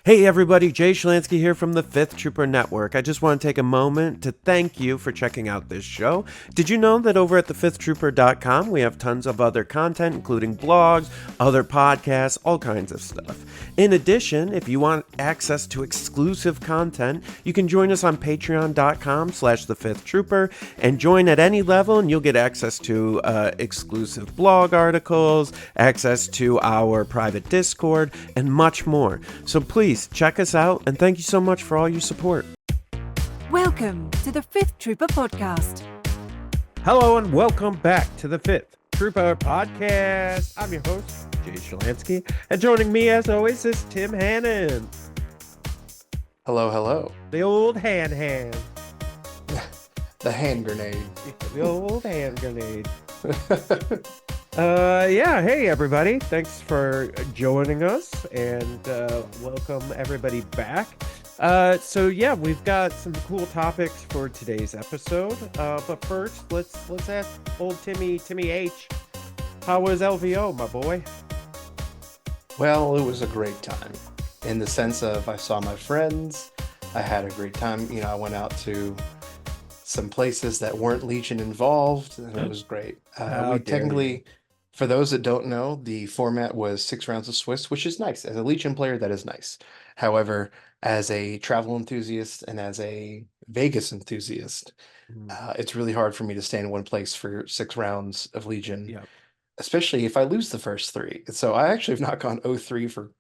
Hey everybody, Jay Schlansky here from the Fifth Trooper Network. I just want to take a moment to thank you for checking out this show. Did you know that over at thefifthtrooper.com we have tons of other content, including blogs, other podcasts, all kinds of stuff. In addition, if you want access to exclusive content, you can join us on patreon.com/thefifthtrooper and join at any level and you'll get access to exclusive blog articles, access to our private Discord, and much more. So please check us out, and thank you so much for all your support. Welcome to the Fifth Trooper Podcast. Hello, and welcome back to the Fifth Trooper Podcast. I'm your host, Jay Schlansky, and joining me, as always, is Tim Hannon. Hello, hello. The old hand. The hand grenade. The old hand grenade. Hey everybody, thanks for joining us, and welcome everybody back. We've got some cool topics for today's episode, but first let's ask old Timmy H, how was LVO, my boy? Well, it was a great time in the sense of I saw my friends, I had a great time. I went out to some places that weren't Legion involved, and it was great. For those that don't know, the format was 6 rounds of Swiss, which is nice. As a Legion player, that is nice. However, as a travel enthusiast and as a Vegas enthusiast, it's really hard for me to stay in one place for 6 rounds of Legion, especially if I lose the first 3. So I actually have not gone 0-3 for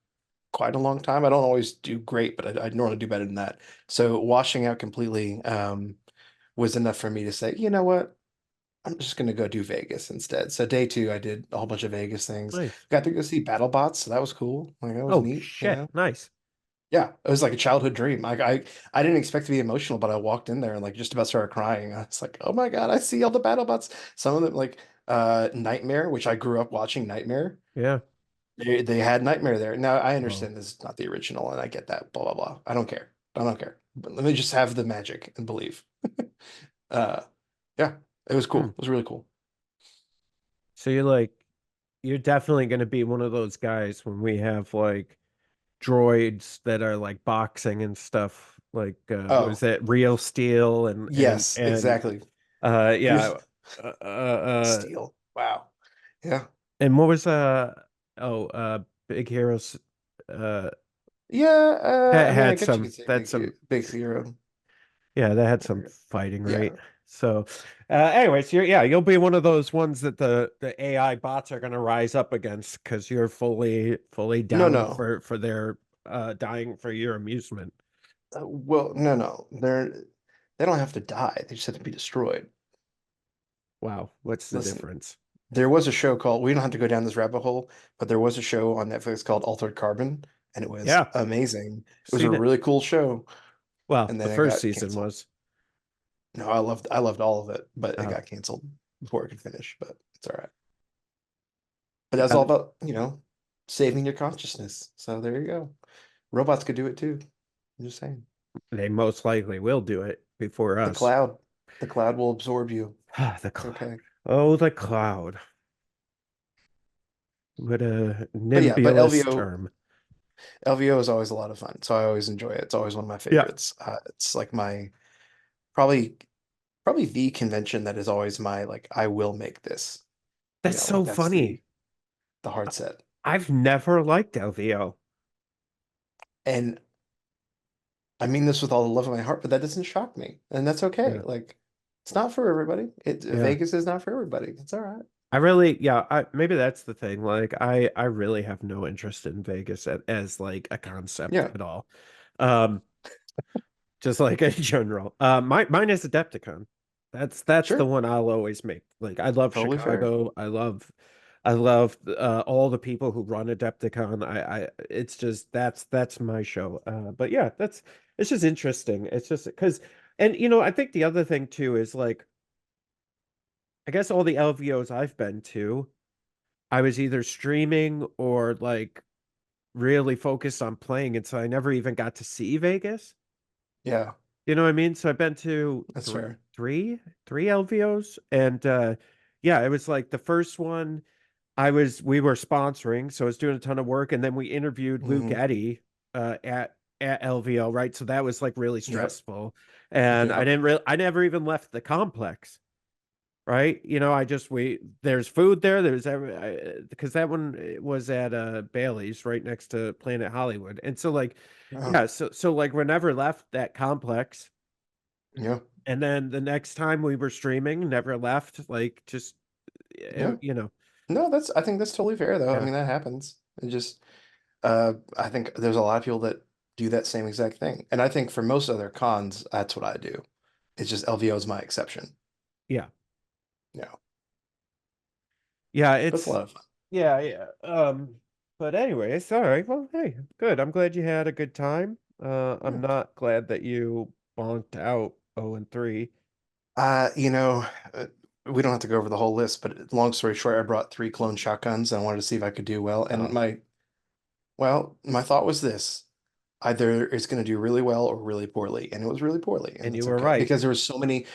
quite a long time. I don't always do great, but I normally do better than that. So washing out completely was enough for me to say, you know what? I'm just going to go do Vegas instead. So day 2, I did a whole bunch of Vegas things. Nice. Got to go see BattleBots, so that was cool. That was neat. Shit, nice. Yeah, it was like a childhood dream. I didn't expect to be emotional, but I walked in there and just about started crying. I was like, oh my God, I see all the BattleBots. Some of them Nightmare, which I grew up watching Nightmare. Yeah. They had Nightmare there. Now I understand this is not the original and I get that, blah, blah, blah. I don't care. But let me just have the magic and believe. It was cool. It was really cool. So you're definitely going to be one of those guys when we have droids that are boxing and stuff, was that Real Steel and yes, exactly. Steel. Wow. Yeah. And what was Big Heroes had some Big Hero. Yeah, that had some fighting, right? So, anyways, you'll be one of those ones that the AI bots are going to rise up against because you're fully down for their dying for your amusement. No, they don't have to die; they just have to be destroyed. Wow, what's the difference? There was a show called. We don't have to go down this rabbit hole, but there was a show on Netflix called Altered Carbon, and it was amazing. It was a really cool show. Well, and then the first season canceled. Was. No, I loved all of it, but it got canceled before it could finish, but it's all right. But that's all about, saving your consciousness. So there you go. Robots could do it too. I'm just saying. They most likely will do it before us. The cloud will absorb you. The cloud. Okay. Oh, the cloud. What a nebulous term. LVO is always a lot of fun, so I always enjoy it. It's always one of my favorites. It's like my probably the convention that is always my I will make this. That's so funny. The hard set. I've never liked LVO. And I mean this with all the love of my heart, but that doesn't shock me. And that's okay. Yeah. It's not for everybody. Vegas is not for everybody. It's all right. Maybe that's the thing. I really have no interest in Vegas as a concept at all. Just in general. Mine is Adepticon. That's sure. The one I'll always make. I love totally Chicago. Fair. I love all the people who run Adepticon. It's just that's my show. But yeah, it's just interesting. It's just because, and I think the other thing too is I guess all the LVOs I've been to, I was either streaming or really focused on playing, and so I never even got to see Vegas. Yeah. You know what I mean? So I've been to three LVOs, and it was the first one we were sponsoring, so I was doing a ton of work, and then we interviewed Luke Eddy at LVO, right? So that was like really Yep. stressful. And Yep. I never even left the complex, right? There's food there. There's every because that one was at Bailey's right next to Planet Hollywood. And so like Oh, yeah, so like we never left that complex. yeah. And then the next time we were streaming, never left, like just Yeah. you know, No, I think that's totally fair though. I yeah. mean, that happens. It just I think there's a lot of people that do that same exact thing. And I think for most other cons, that's what I do. It's just LVO is my exception. Yeah. Yeah. Yeah, But it's a it's lot of fun. yeah, yeah. But anyway, it's all right. Well, hey, good. I'm glad you had a good time. Yeah. I'm not glad that you bonked out 0-3. You know, we don't have to go over the whole list, but long story short, I brought three clone shotguns and I wanted to see if I could do well. And Oh, my thought was this. Either it's going to do really well or really poorly, and it was really poorly, and and you that's were okay right. because there were so many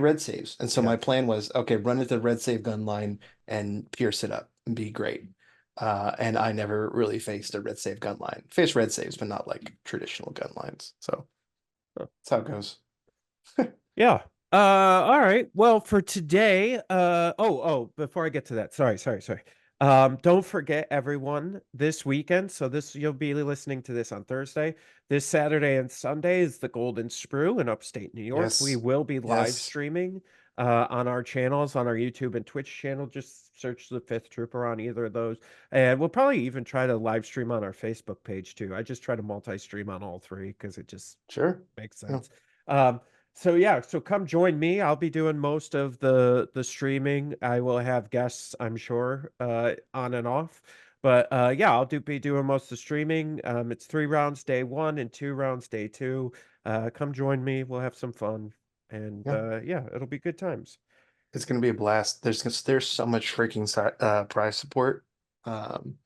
red saves, and so Yeah. my plan was okay, run into the red save gun line and pierce it up and be great. And I never really faced a red save gun line. Faced red saves, but not like traditional gun lines. So Huh. that's how it goes. Yeah. All right. Well, for today, before I get to that, sorry. Don't forget everyone this weekend. So you'll be listening to this on Thursday. This Saturday and Sunday is the Golden Sprue in upstate New York. We Yes, will be live yes, streaming on our channels, on our YouTube and Twitch channel. Just search the Fifth Trooper on either of those. And we'll probably even try to live stream on our Facebook page too. I just try to multi-stream on all three because it just sure. makes Yeah, sense. So yeah, so come join me. I'll be doing most of the streaming. I will have guests, I'm sure, on and off. But yeah, be doing most of the streaming. It's 3 rounds day one and 2 rounds day two. Come join me. We'll have some fun. And yeah. yeah, it'll be good times. It's gonna be a blast. There's so much freaking prize support. Um,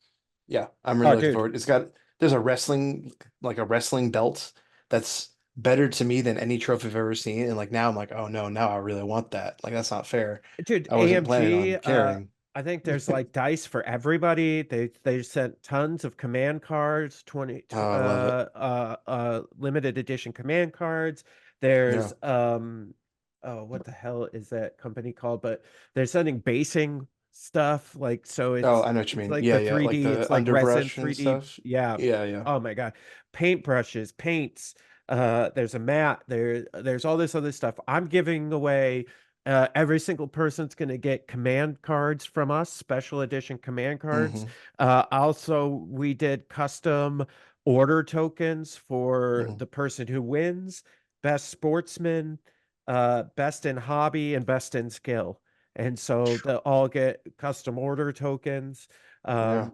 Yeah, I'm really Oh, looking dude. forward. There's a wrestling belt that's better to me than any trophy I've ever seen. And like now I'm like, oh no, now I really want that. Like that's not fair. Dude, I wasn't planning AMG, on caring. I think there's like dice for everybody. They sent tons of command cards, Oh, I love it. limited edition command cards. Yeah. There's oh, what the hell is that company called? But they're sending basing stuff like so Oh, I know what you it's mean. like Yeah, the yeah. Like 3D, the it's like resin underbrush and 3D. stuff. Yeah. Yeah, yeah. Oh my God. Paintbrushes, paints, there's a mat, there's all this other stuff. I'm giving away every single person's going to get command cards from us, special edition command cards. Hmm. Also, we did custom order tokens for Hmm. the person who wins, best sportsman, best in hobby, and best in skill. And so they'll all get custom order tokens. Yeah.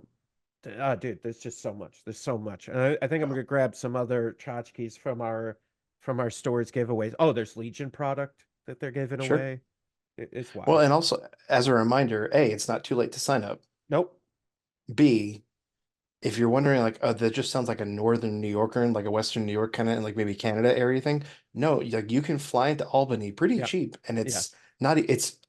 Um, dude, there's just so much. There's so much. And I think I'm Yeah. gonna grab some other tchotchkes from our stores giveaways. Oh, there's Legion product that they're giving Sure. away. It's Well, wild. and also as a reminder, A, it's not too late to sign up. Nope. B, if you're wondering, like, oh, that just sounds like a northern New Yorker and like a Western New York kind of, and like maybe Canada area thing. No, like you can fly into Albany pretty Yeah. cheap, and Yeah. it's not.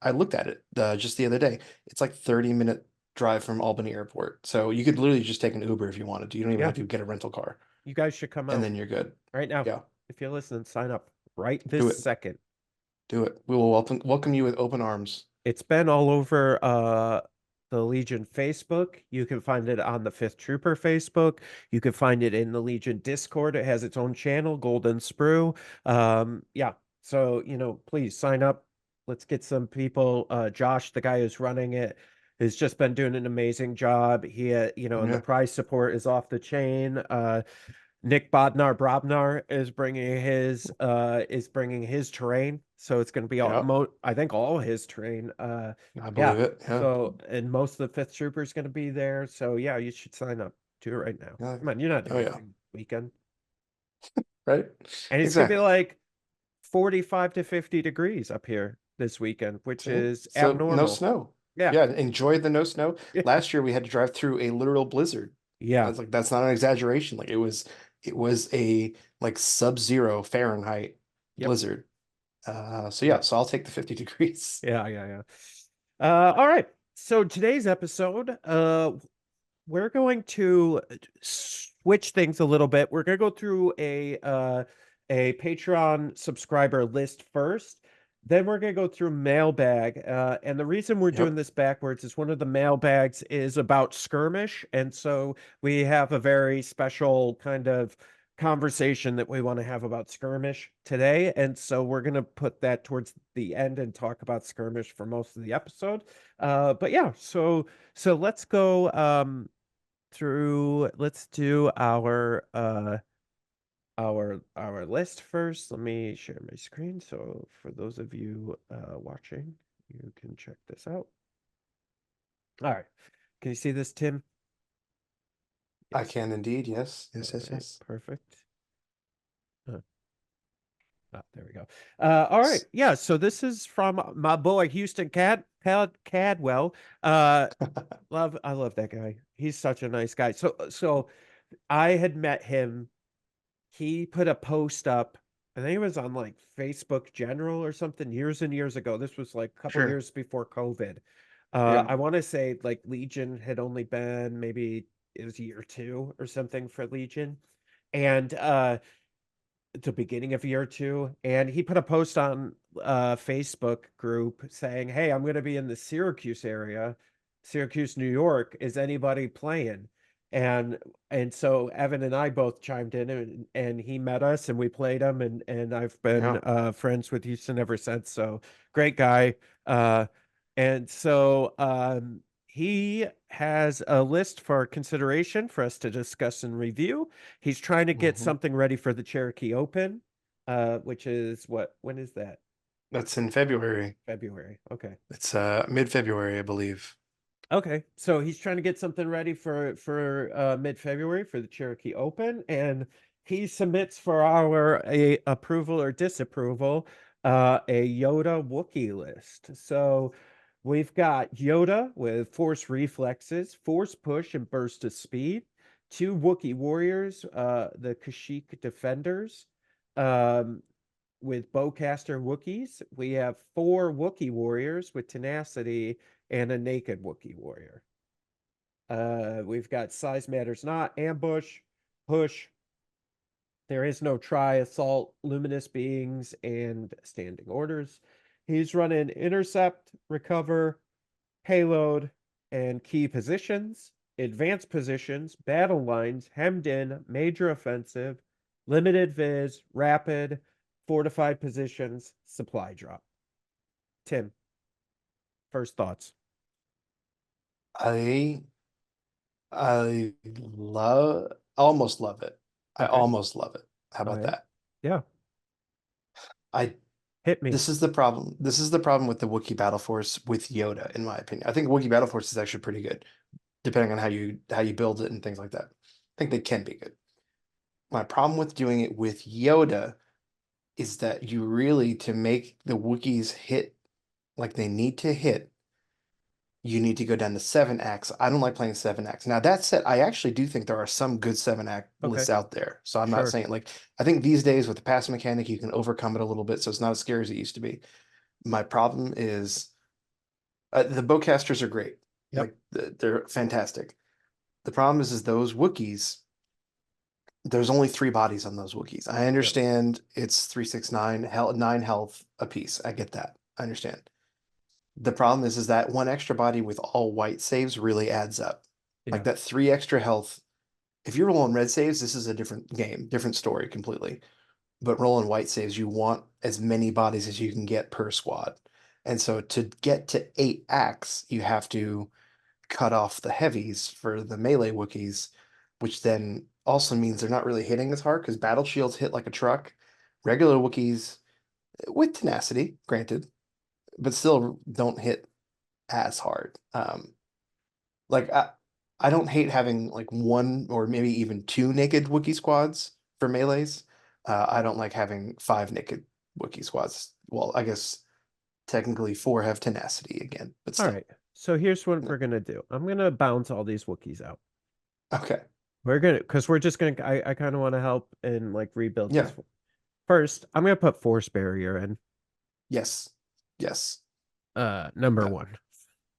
I looked at it just the other day. It's like 30-minute drive from Albany Airport, so you could literally just take an Uber if you wanted to. You don't even Yeah. have to get a rental car, You guys should come and out then you're good. right now. Yeah, If you're listening, sign up right do this it, second. do it. We will welcome you with open arms. It's been all over the Legion Facebook. You can find it on the Fifth Trooper Facebook. You can find it in the Legion Discord. It has its own channel, Golden Sprue. Yeah. So, please sign up. Let's get some people. Josh, the guy who's running it, has just been doing an amazing job. And the Yeah, prize support is off the chain. Nick Bodnar Brobnar is bringing his terrain, so it's going to be yeah, I think all his terrain. I Yeah. believe it. Yeah, So and most of the Fifth Trooper is going to be there. So yeah, you should sign up. Do it right now. yeah. Come on, you're not Oh doing yeah, anything weekend, right. and it's going to be Exactly. like 45 to 50 degrees up here this weekend, which See? is So no abnormal. snow. Yeah. Yeah, enjoy the no snow. Yeah. Last year we had to drive through a literal blizzard. I Yeah. was like, that's not an exaggeration. Like it was a like sub-zero Fahrenheit Yep. blizzard. So yeah, Yep. so I'll take the 50 degrees. Yeah. Yeah. Yeah. All right. So today's episode, we're going to switch things a little bit. We're gonna go through a Patreon subscriber list first. Then we're gonna go through mailbag. And the reason we're doing Yep. this backwards is one of the mailbags is about skirmish, and so we have a very special kind of conversation that we want to have about skirmish today, and so we're going to put that towards the end and talk about skirmish for most of the episode. But yeah, so let's go through. Let's do our list first. Let me share my screen so for those of you watching, you can check this out. All right, can you see this, Tim? I can indeed. Yes. Yes. All Yes. right, Yes. perfect. Oh, there we go. All right. Yeah. So this is from my boy Houston Cadwell. I love that guy. He's such a nice guy. So I had met him. He put a post up. I think it was on like Facebook General or something years and years ago. This was like a couple Sure. years before COVID. Yeah. I want to say like Legion had only been maybe it was year two or something for Legion. And the beginning of year two, and he put a post on Facebook group saying, "Hey, I'm going to be in the Syracuse area, Syracuse, New York. Is anybody playing?" And and so Evan and I both chimed in, and he met us, and we played him, and I've been Yeah. friends with Houston ever since. So great guy. And so he has a list for consideration for us to discuss and review. He's trying to get Hmm. something ready for the Cherokee Open, which is when is that? That's in February. February. Okay. It's mid-February, I believe. Okay. So he's trying to get something ready for mid-February for the Cherokee Open, and he submits for our approval or disapproval a Yoda Wookiee list. So we've got Yoda with Force Reflexes, Force Push, and Burst of Speed. Two Wookiee Warriors, the Kashyyyk Defenders, um, with Bowcaster Wookiees. We have four Wookiee Warriors with Tenacity and a Naked Wookiee Warrior. We've got Size Matters Not, Ambush, Push. There is no Try, Assault, Luminous Beings, and Standing Orders. He's running Intercept, Recover, Payload, and Key Positions, Advanced Positions, Battle Lines, Hemmed In, Major Offensive, Limited Viz, Rapid, Fortified Positions, Supply Drop. Tim, first thoughts. I I almost love it. I Okay. almost love it. How All about right. that? Yeah. I Hit me. This is the problem. This is the problem with the Wookiee Battle Force with Yoda, in my opinion. I think Wookiee Battle Force is actually pretty good, depending on how you build it and things like that. I think they can be good. My problem with doing it with Yoda is that you really, to make the Wookiees hit like they need to hit, you need to go down to 7 acts. I don't like playing 7 acts. Now that said, I actually do think there are some good 7 act Okay. lists out there. So I'm not Sure. saying like I think these days with the pass mechanic you can overcome it a little bit, so it's not as scary as it used to be. My problem is the bowcasters are great. Yep. Like they're fantastic. The problem is those Wookiees, there's only 3 bodies on those Wookiees. I Yep. understand it's 369 9 health a piece. I get that. I understand. The problem is that one extra body with all white saves really adds up. Like Yeah. that 3 extra health. If you're rolling red saves, this is a different game, different story completely. But rolling white saves, you want as many bodies as you can get per squad. And so to get to 8 acts, you have to cut off the heavies for the melee Wookiees, which then also means they're not really hitting as hard because battle shields hit like a truck. Regular Wookiees, with tenacity, granted, but still don't hit as hard. Like I don't hate having like one or maybe even 2 naked Wookiee squads for melees. I don't like having 5 naked Wookiee squads. Well, I guess technically 4 have tenacity again, but All still. right. So here's what No. we're gonna do. I'm gonna bounce all these Wookiees out. Okay. We're gonna because we're just gonna I kind of want to help and like rebuild Yeah. this. First, I'm gonna put Force Barrier in. Yes. Yes. Number Yeah. one.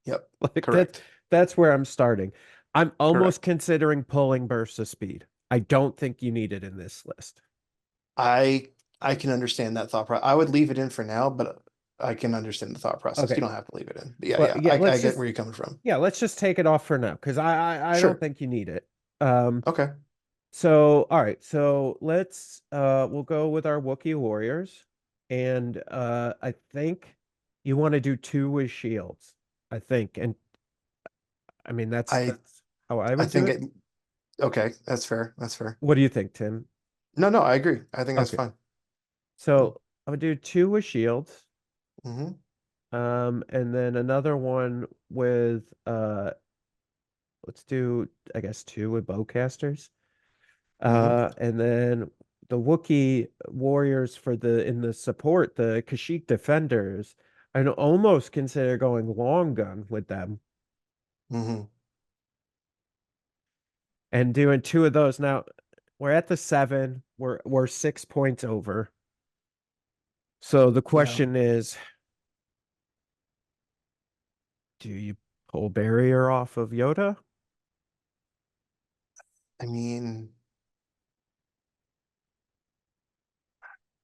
Yep. Like Correct. that's where I'm starting. I'm Correct. almost considering pulling Burst of Speed. I don't think you need it in this list. I I can understand that thought process. I would leave it in for now, but I can understand the thought process. Okay. You don't have to leave it in. But yeah, Well, yeah, yeah, I let's get just where you're coming from. yeah, let's just take it off for now because I don't Sure. think you need it. Um, Okay. so all right, so let's we'll go with our Wookiee warriors, and I think you want to do two with shields. I think, and I mean I that's how I I would do think it. it okay, that's fair. That's fair. What do you think, Tim? No, no, I agree. I think that's Okay, fine. so I would do two with shields, Mm-hmm. and then another one with let's do I guess two with bowcasters. Mm-hmm. And then the Wookiee warriors for the in the support, the Kashyyyk defenders, I'd almost consider going long gun with them Mm-hmm. and doing two of those. Now we're at the seven, we're 6 points over. So the Yeah. question is, do you pull barrier off of Yoda? I mean,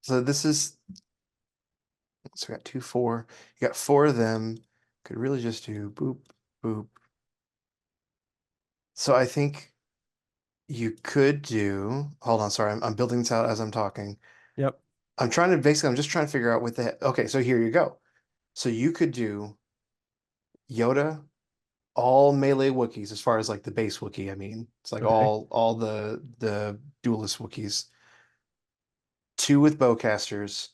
so this is so we got two, four. You got four of them. Could really just do boop, boop. So I think you could do, hold on, sorry, I'm building this out as I'm talking. Yep. I'm just trying to figure out what the, okay, so here you go. So you could do Yoda, all melee Wookiees, as far as like the base Wookiee, I mean. It's like Okay. all the duelist Wookiees, two with bowcasters,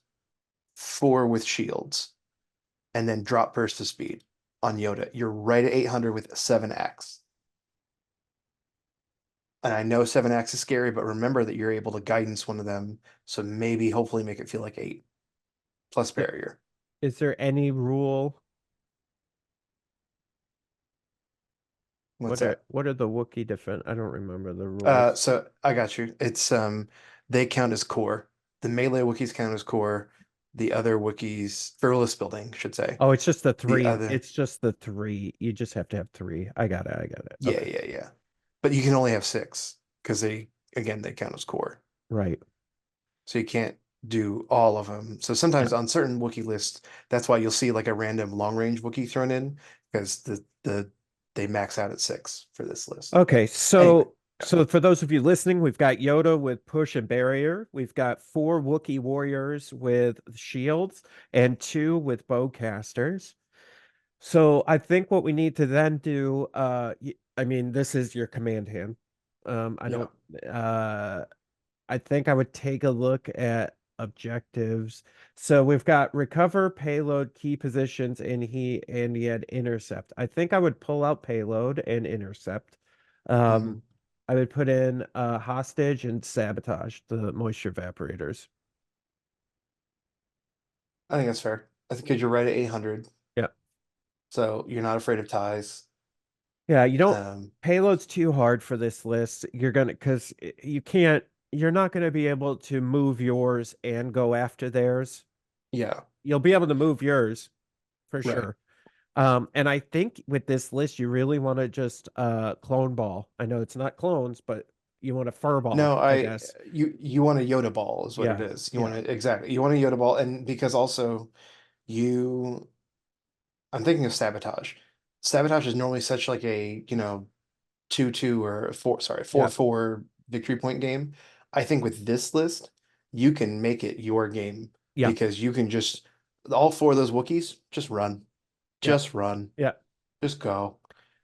four with shields, and then drop burst of speed on Yoda. You're right at 800 with 7x. And I know 7x is scary, but remember that you're able to guidance one of them. So maybe hopefully make it feel like 8 plus Th- barrier. Is there any rule? What's that? What are the Wookiee defend? I don't remember the rules. So I got you. It's they count as core. The melee Wookiees count as core. The other Wookiees, for list building, should say. Oh, it's just the The three. other, It's just the three. You just have to have three. I got it. I got it. yeah, Okay. yeah, yeah. But you can only have six because they count as core. Right. So you can't do all of them. So Yeah. sometimes on certain Wookiee lists, that's why you'll see like a random long range Wookiee thrown in because they max out at 6 for this list. Okay. Anyway, yeah. So for those of you listening, we've got Yoda with push and barrier. We've got four Wookiee warriors with shields and two with bowcasters. So I think what we need to then do, I mean, this is your command hand. I Yeah. don't, I think I would take a look at objectives. So we've got recover, payload, key positions, and he had intercept. I think I would pull out payload and intercept. Um, Mhm. I would put in hostage and sabotage the moisture evaporators. I think that's fair. I think because you're right at 800, Yeah. so you're not afraid of ties. Yeah, you don't Um, payload's too hard for this list. You're gonna because you can't you're not gonna be able to move yours and go after theirs. yeah, You'll be able to move yours for right. sure. And I think with this list, you really want to just clone ball. I know it's not clones, but you want a fur ball, No, I I guess. you want a Yoda ball is what it Yeah, is. You want yeah, to exactly. You want a Yoda ball, and because also you, I'm thinking of sabotage. Sabotage is normally such like a 2-2 or a four, sorry, four yeah, four victory point game. I think with this list, you can make it your game yeah, because you can just all four of those Wookiees yeah, just run, yeah. just go.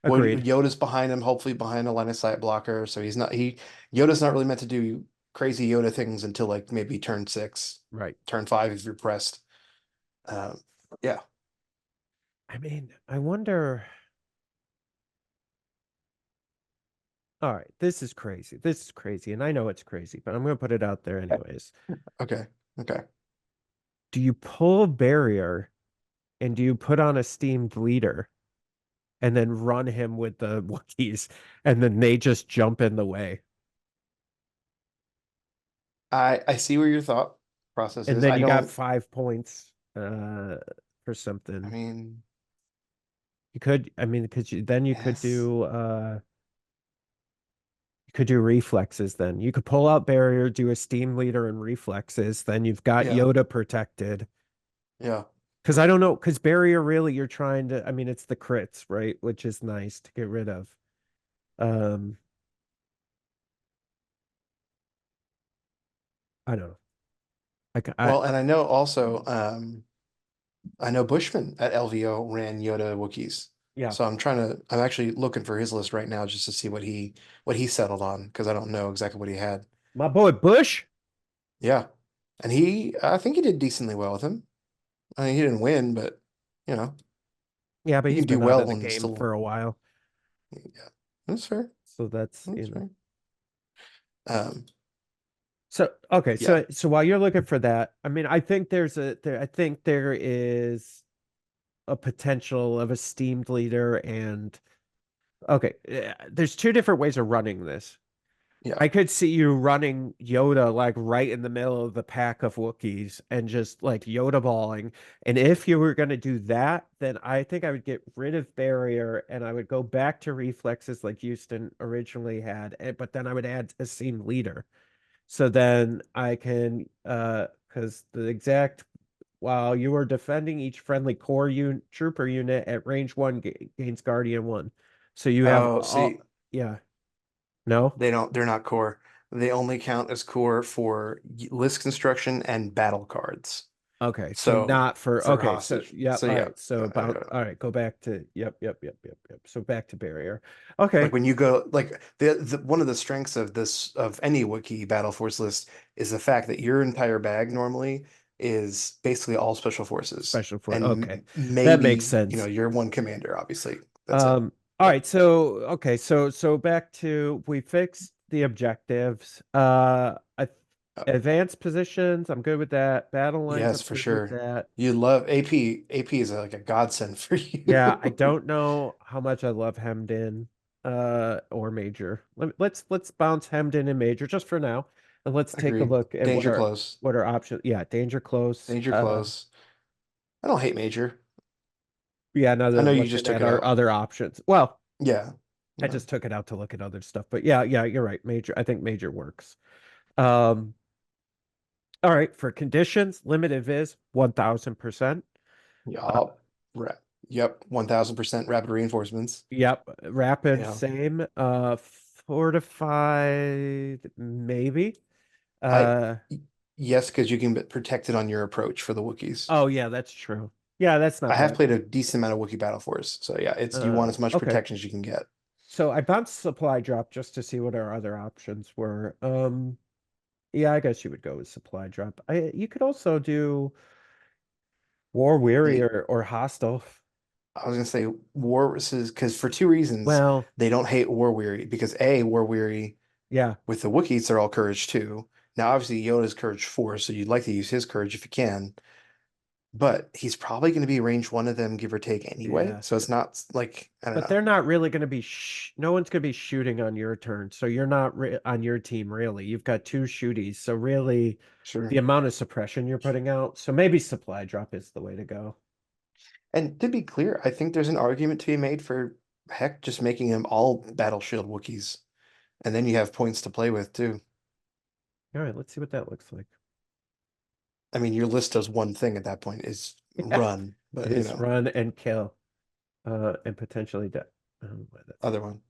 Well, Agreed. Yoda's behind him, hopefully behind a line of sight blocker, so Yoda's not really meant to do crazy Yoda things until like maybe turn 6, Right. turn 5 if you're pressed. Um, yeah, I mean, I wonder. All right, this is crazy. This is crazy, and I know it's crazy, but I'm gonna put it out there anyways. okay, okay. Do you pull a barrier and do you put on a steamed leader and then run him with the Wookiees and then they just jump in the way? I see where your thought process And is. then I you got don't. 5 points for I something. mean, You could, I mean, because then you yes. could could do reflexes then. You could pull out barrier, do a steam leader and reflexes, then you've got Yeah. Yoda protected. Yeah. Because I don't know, because barrier really you're trying to, I mean, it's the crits, right? Which is nice to get rid of. Um, I don't know. Well, and I know also, I know Bushman at LVO ran Yoda Wookiees. yeah, So I'm actually looking for his list right now just to see what he settled on because I don't know exactly what he had. my boy Bush. Yeah. And I think he did decently well with him. I mean, he didn't win, but you know, Yeah, but you he's can do been out of well the and game for still, a while. yeah, that's fair. So that's, That's fair. Um, So okay, yeah. so while you're looking for that, I mean, I think there is a potential of a steamed leader and okay, there's two different ways of running this. Yeah. I could see you running Yoda like right in the middle of the pack of Wookiees and just like Yoda balling. And if you were going to do that, then I think I would get rid of barrier and I would go back to reflexes like Houston originally had, but then I would add a scene leader. So then I can because the exact while you are defending each friendly core trooper unit at range one gains Guardian one. So you have Oh, all see, yeah. No? they're not core. They only count as core for list construction and battle cards. Okay, so So not for for okay, so hostage. yeah, So all yeah, right. So yeah, yeah, about yeah. all right, go back to yep. So back to barrier. Okay. Like when you go like the one of the strengths of this of any Wiki Battle Force list is the fact that your entire bag normally is basically all special forces Special for and okay. That makes maybe sense. you're one commander obviously. That's it. All But right, so okay, so back to we fixed the objectives. uh, Advanced positions, I'm good with that. Battle lines, I'm yes, for good with sure. that. You love AP. AP is like a godsend for Yeah, I you. don't know how much I love hemmed in or major. Let's bounce hemmed in and major just for now. And let's take a Agreed. look at Danger close. what our options. Yeah, danger close. Danger close. I don't hate Major. Yeah, now that I know I'm you looking just took at it our out. other options. Well, Yeah. I Yeah. just took it out to look at other stuff. But yeah, you're right. Major, I think major works. Um, all right, for conditions, limited is 1000%. Yup. Yep. 1000% rapid reinforcements. Yep, rapid, Yeah. same. Fortified, maybe. I Uh, yes, because you can get protected on your approach for the Wookiees. oh yeah, that's true. Yeah, that's I not have bad. played a decent amount of Wookiee Battle Force, so yeah, it's you want as much Okay. protection as you can get. So I bounced supply drop just to see what our other options were. Yeah, I guess you would go with supply drop. You could also do war weary They, or hostile. I was gonna say War versus because for two reasons Well, they don't hate War Weary because A, War Weary yeah, with the Wookiees they're all courage 2. Now obviously Yoda's courage 4, so you'd like to use his courage if you can. But he's probably going to be range 1 of them, give or take anyway. yeah. So it's not like I don't But know. they're not really going to be no one's going to be shooting on your turn. So you're not on your team really. You've got two shooties. So really the Sure. amount of suppression you're putting out. So maybe supply drop is the way to go. And to be clear, I think there's an argument to be made for heck just making them all Battle Shield Wookiees, and then you have points to play with too. All right, let's see what that looks like. I mean, your list does one thing at that point is Yeah, run, it but is run and kill, and potentially death. Well, that's other one.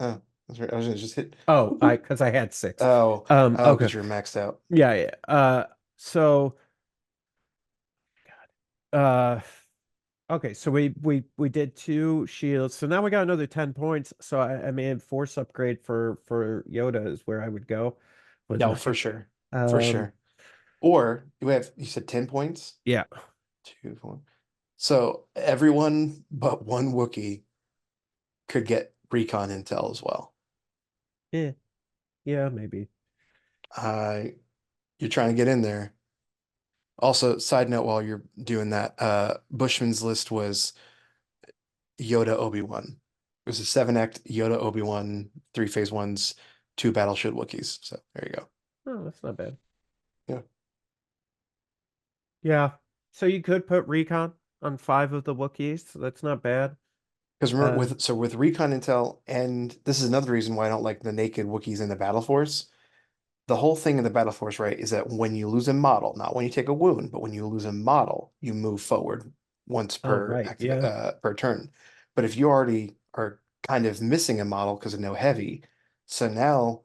Oh, that's right. I was gonna just hit. oh, Whoop, whoop. because I had six. Oh, oh, Okay, because you're maxed out. yeah, yeah. So, uh, okay, so we did two shields. So now we got another 10 points. So I mean, force upgrade for Yoda is where I would go with No, for mine. sure, for Um, sure. Or you said 10 points, yeah, 2, 4. So everyone but one Wookiee could get recon intel as well. yeah, yeah, maybe. Uh, you're trying to get in there. Also, side note while you're doing that, Bushman's list was Yoda Obi-Wan. It was a 7-act Yoda Obi-Wan, 3 phase ones, 2 battle shield Wookiees. So there you go. Oh, that's not bad. Yeah. Yeah. So you could put recon on five of the Wookiees. So that's not bad. Because remember, Uh, with recon intel, and this is another reason why I don't like the naked Wookiees in the battle force. The whole thing in the battle force, right, is that when you lose a model, not when you take a wound, but when you lose a model, you move forward once oh, per right. active Yeah. per turn. But if you already are kind of missing a model because of no heavy, so now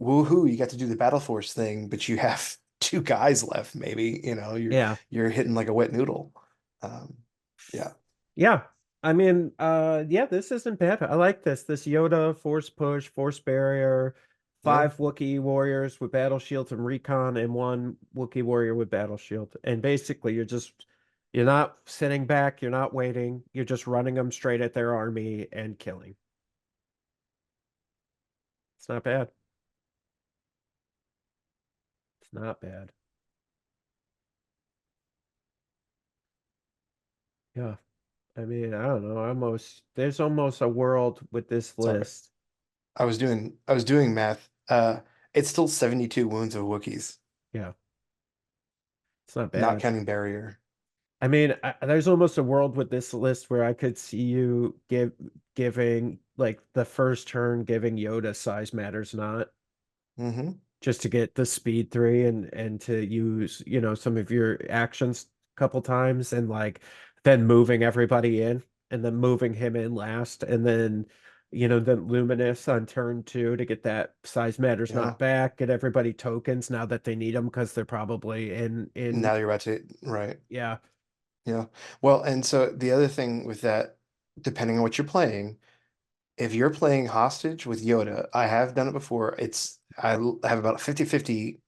woohoo, you got to do the battle force thing, but you have two guys left, maybe, Yeah. you're hitting like a wet noodle. Um, yeah. Yeah. I mean, yeah, this isn't bad. I like this. This Yoda, Force Push, Force Barrier, Yeah. 5 Wookiee warriors with battle shields and recon, and 1 Wookiee warrior with battle shield. And basically, you're not sitting back, you're not waiting, you're just running them straight at their army and killing. It's not bad. It's not bad. Yeah. I mean, I don't know. There's almost a world with this Sorry. list. I was doing math. It's still 72 wounds of Wookiees, Yeah, it's not not bad. counting barrier. I mean, there's almost a world with this list where I could see you giving like the first turn giving Yoda size matters not Hmm. just to get the speed 3 and to use, some of your actions a couple times and like then moving everybody in and then moving him in last and then then Luminous on turn 2 to get that size matters Yeah. not back, get everybody tokens now that they need them because they're probably in Now you're about to, right. yeah. Yeah. Well, and so the other thing with that, depending on what you're playing, if you're playing hostage with Yoda, I have done it before. I have about a 50-50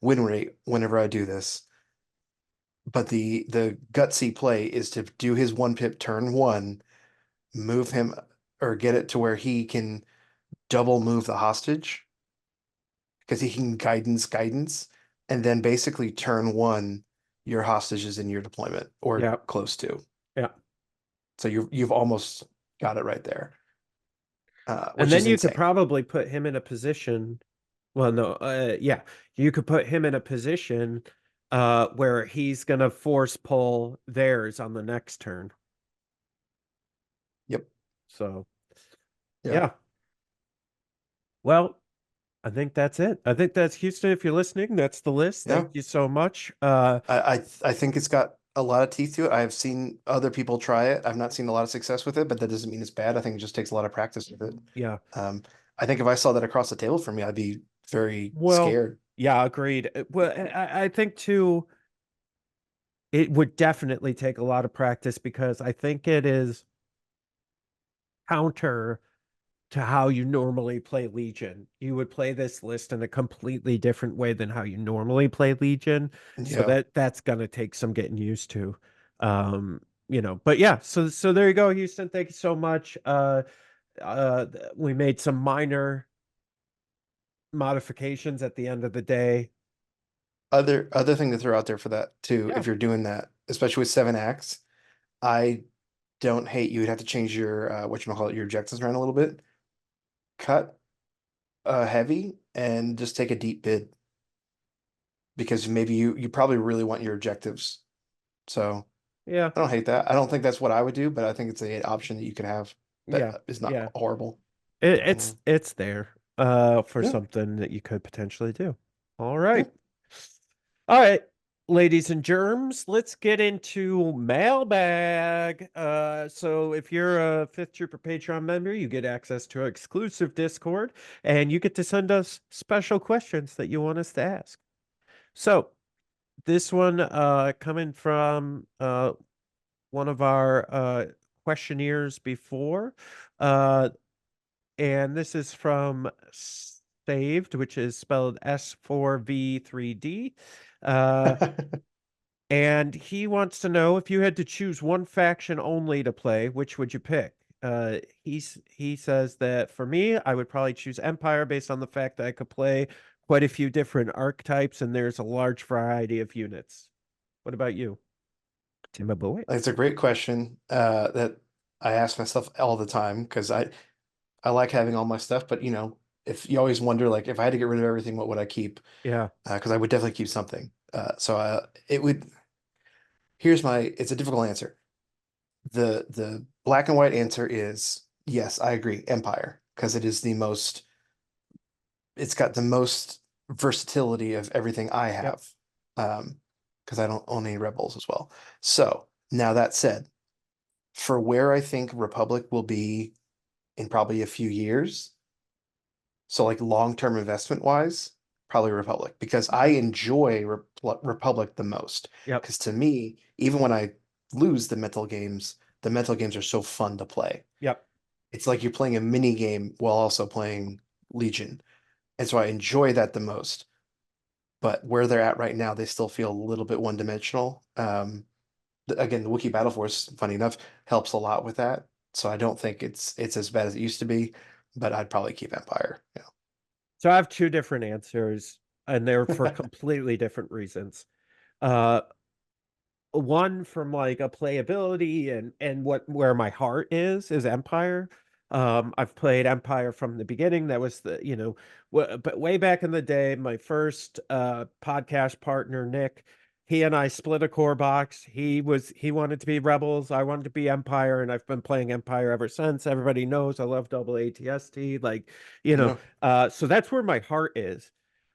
win rate whenever I do this. But the gutsy play is to do his 1 pip turn 1, move him or get it to where he can double move the hostage because he can guidance, and then basically turn 1, your hostage is in your deployment or Yeah. close to. Yeah. So you've almost got it right there, And which then is you could insane. probably put him in a position. Well, no, yeah, you could put him in a position where he's gonna force pull theirs on the next turn. Yep. So, Yeah. yeah. Well, I think that's it. I think that's Houston. If you're listening, that's the list. Thank Yeah. you so much. I think it's got a lot of teeth to it. I have seen other people try it. I've not seen a lot of success with it, but that doesn't mean it's bad. I think it just takes a lot of practice with it. Yeah. Um, I think if I saw that across the table for me, I'd be very Well, scared. yeah, agreed. Well, I think too, it would definitely take a lot of practice because I think it is counter to how you normally play Legion. You would play this list in a completely different way than how you normally play Legion. So Yeah. that's gonna take some getting used to. But yeah, so there you go, Houston. Thank you so much. We made some minor modifications at the end of the day. Other thing to throw out there for that too, Yeah. if you're doing that, especially with 7 acts, I don't hate you would have to change your whatchamacallit, your objectives around a little bit. Cut heavy and just take a deep bid because maybe you probably really want your objectives. So Yeah. I don't hate that. I don't think that's what I would do, but I think it's a option that you can have Yeah. that is not Yeah. horrible. It, Uh, it's it's there for yeah, something that you could potentially do. All yeah. right. All right, ladies and germs, let's get into mailbag. So if you're a Fifth Trooper Patreon member, you get access to our exclusive Discord, and you get to send us special questions that you want us to ask. So this one coming from one of our questionnaires before. And this is from Saved, which is spelled S4V3D. Uh, and he wants to know if you had to choose one faction only to play, which would you pick? He says that for me, I would probably choose Empire based on the fact that I could play quite a few different archetypes and there's a large variety of units. What about you, Tim Boy? It's a great question that I ask myself all the time because I like having all my stuff, but if you always wonder like if I had to get rid of everything, what would I keep? Yeah, Because I would definitely keep something. It would. It's a difficult answer. The black and white answer is yes, I agree. Empire, because it is the most, it's got the most versatility of everything I Yep. have. Because I don't own any Rebels as well. So now that said, for where I think Republic will be in probably a few years, so like long-term investment wise, probably Republic, because I Okay. enjoy Republic the most. Yep. Because to me, even when I lose the mental games are so fun to play. Yep. It's like you're playing a mini game while also playing Legion. And so I enjoy that the most. But where they're at right now, they still feel a little bit one-dimensional. Again, the Wookiee Battle Force, funny enough, helps a lot with that. So I don't think it's as bad as it used to be, but I'd probably keep Empire. Yeah. So I have two different answers, and they're for completely different reasons. Uh, one from like a playability and what where my heart is Empire. I've played Empire from the beginning. That was the, but way back in the day, my first podcast partner, Nick, he and I split a core box. He wanted to be Rebels, I wanted to be Empire, and I've been playing Empire ever since. Everybody knows I love double ATST, like, Yeah. so that's where my heart is.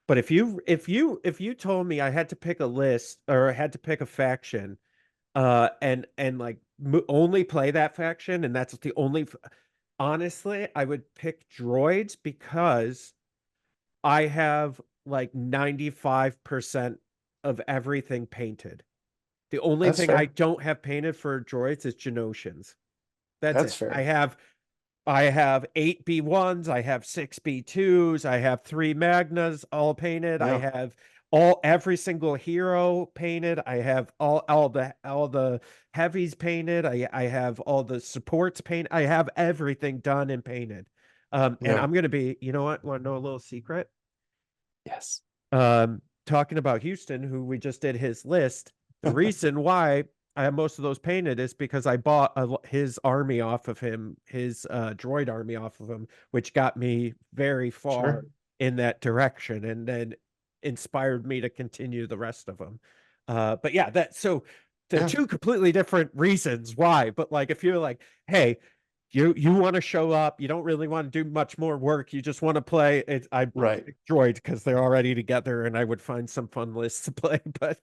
But if you told me I had to pick a list or I had to pick a faction, and like only play that faction, and that's the only, honestly, I would pick droids because I have like 95% of everything painted. The only That's thing I fair. don't have painted for droids is Genosians. That's That's it. I fair. have I have 8B1s, I have 6B2s, I have 3 Magnas all painted. I Yeah. have every single hero painted. I have all the heavies painted. I have all the supports painted. I have everything done and painted. And Yeah. I'm gonna be, you know what? Want to know a little secret? Yes. Talking about Houston, who we just did his list, the reason why I have most of those painted is because I bought his army off of him, his droid army off of him, which got me very far Sure. in that direction and then inspired me to continue the rest of them. But yeah, so they're Yeah. two completely different reasons why. But like, if you're like, hey, you want to show up, you don't really want to do much more work, you just want to play it, I Right. pick droids because they're already together and I would find some fun lists to play. But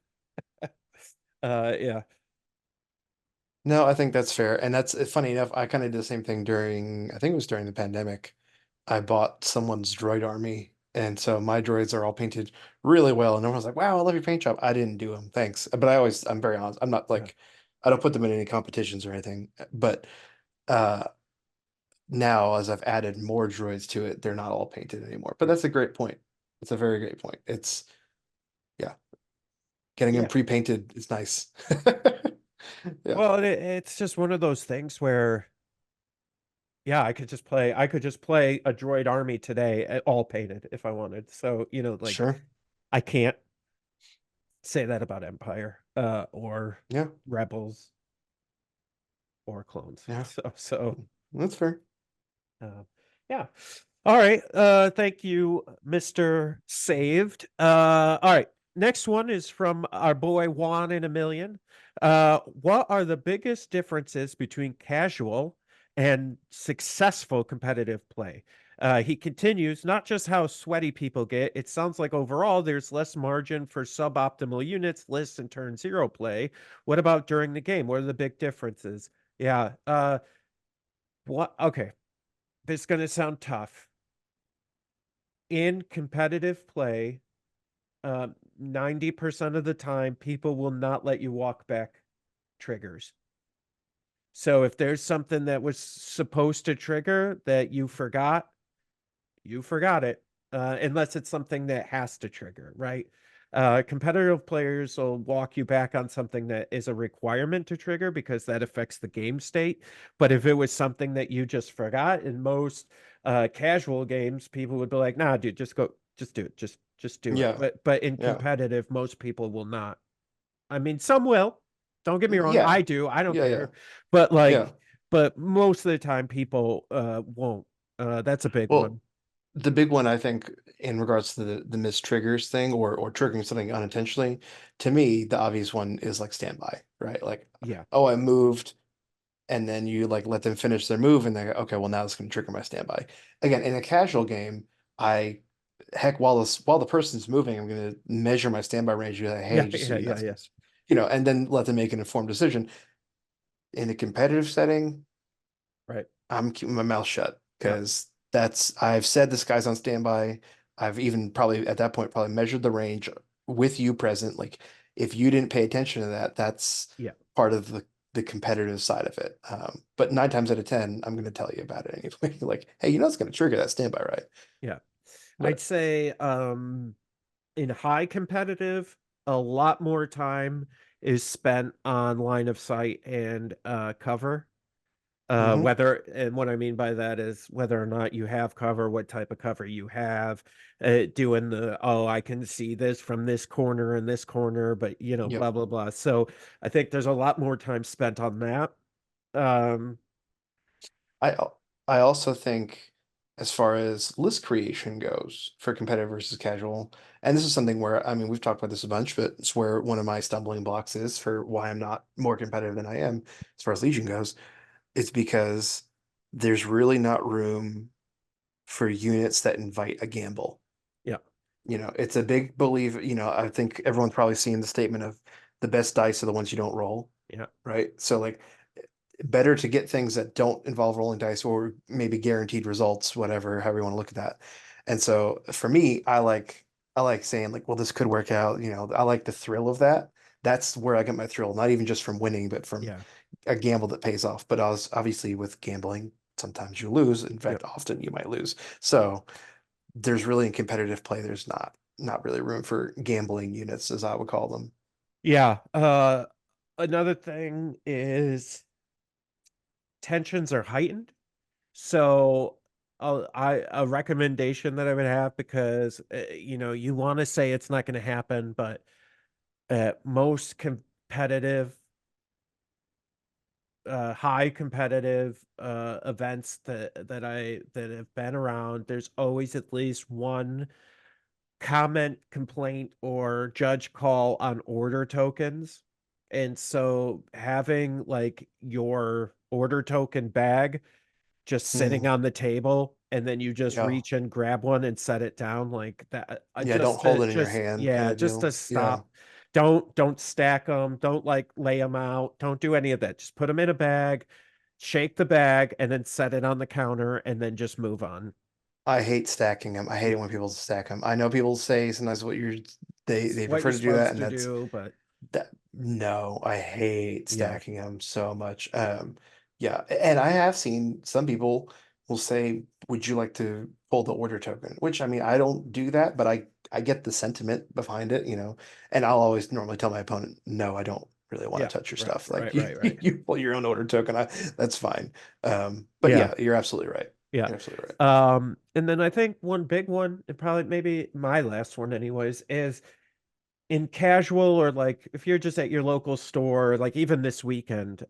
yeah. No, I think that's fair. And that's funny enough, I kind of did the same thing during, I think it was during the pandemic. I bought someone's droid army. And so my droids are all painted really well. And everyone's like, wow, I love your paint job. I didn't do them. Thanks. But I'm very honest. I'm not Yeah. like, I don't put them in any competitions or anything. But uh now as I've added more droids to it, they're not all painted anymore. But Yeah. that's a great point. It's a very great point. Yeah, getting them Yeah. pre-painted is nice. Yeah, Well, it's just one of those things where, yeah, I could just play a droid army today, all painted if I wanted. So, like, sure. I can't say that about Empire, or Yeah, Rebels or clones. yeah, So that's fair. Uh, yeah. All right. Thank you, Mr. Saved. All right. Next one is from our boy Juan in a Million. What are the biggest differences between casual and successful competitive play? He continues, not just how sweaty people get, it sounds like overall there's less margin for suboptimal units, lists, and turn zero play. What about during the game? What are the big differences? Yeah. What? Okay, this is going to sound tough. In competitive play, 90% of the time, people will not let you walk back triggers. So if there's something that was supposed to trigger that you forgot it, unless it's something that has to trigger, right? Competitive players will walk you back on something that is a requirement to trigger because that affects the game state. But if it was something that you just forgot, in most casual games, people would be like, "Nah, dude, just go, just do it, just do it." Yeah, But in yeah, competitive, most people will not. I mean, some will. Don't get me wrong, yeah, I do. I don't yeah, yeah, care. But yeah. like, but most of the time, people won't. That's a big Well, one. the big one I think in regards to the missed triggers thing or triggering something unintentionally, to me, the obvious one is like standby, right? Like, Yeah. oh, I moved and then you like let them finish their move, and they're okay. Well, now it's going to trigger my standby. Again, in a casual game, I heck while the person's moving, I'm going to measure my standby range. Be like, Yeah, hey, just so yeah, you yeah, guys, yeah, and then let them make an informed decision. In a competitive setting, right. I'm keeping my mouth shut Yeah, because I've said this guy's on standby. I've even probably at that point probably measured the range with you present. Like if you didn't pay attention to that, that's yeah, part of the competitive side of it. But 9 times out of 10, I'm going to tell you about it anyway. Like, hey, it's going to trigger that standby, right? yeah. I'd But say in high competitive, a lot more time is spent on line of sight and cover. hmm Whether, and what I mean by that is whether or not you have cover, what type of cover you have, doing oh, I can see this from this corner and this corner, but yep. blah blah blah. So I think there's a lot more time spent on that. Um, I also think as far as list creation goes for competitive versus casual, and this is something where I mean we've talked about this a bunch, but it's where one of my stumbling blocks is for why I'm not more competitive than I am as far as Legion goes. It's because there's really not room for units that invite a gamble. yeah, It's a big belief, I think everyone's probably seen the statement of the best dice are the ones you don't roll, yeah, right? So like better to get things that don't involve rolling dice or maybe guaranteed results, whatever, however you want to look at that. And so for me, I like saying like, well, this could work out. I like the thrill of that. That's where I get my thrill, not even just from winning, but from yeah, a gamble that pays off. But I was obviously with gambling, sometimes you lose. In yeah, fact, often you might lose. So there's really in competitive play, there's not really room for gambling units, as I would call them. yeah. Another thing is tensions are heightened. So a recommendation that I would have, because you want to say it's not going to happen, but most competitive, high competitive events that have been around, there's always at least one comment, complaint, or judge call on order tokens. And so having like your order token bag just sitting Mm, on the table, and then you just yeah. reach and grab one and set it down like that. Yeah, don't hold it in your Just hand kind yeah, of just to deal. Yeah. stop. Don't stack them, don't like lay them out, don't do any of that. Just put them in a bag, shake the bag, and then set it on the counter, and then just move on. I hate stacking them. I hate it when people stack them. I know people say sometimes It's they what prefer you're to do that, supposed and to that's do, but that. No, I hate yeah, stacking them so much. Yeah, and I have seen some people will say, "Would you like to pull the order token?" Which I mean, I don't do that, but I get the sentiment behind it, And I'll always normally tell my opponent, "No, I don't really want to yeah, touch your right, stuff. Like right, right, right. you pull your own order token, that's fine." But Yeah, yeah, you're absolutely right. yeah. You're absolutely right. And then I think one big one, and probably maybe my last one anyways, is in casual, or like if you're just at your local store, like even this weekend,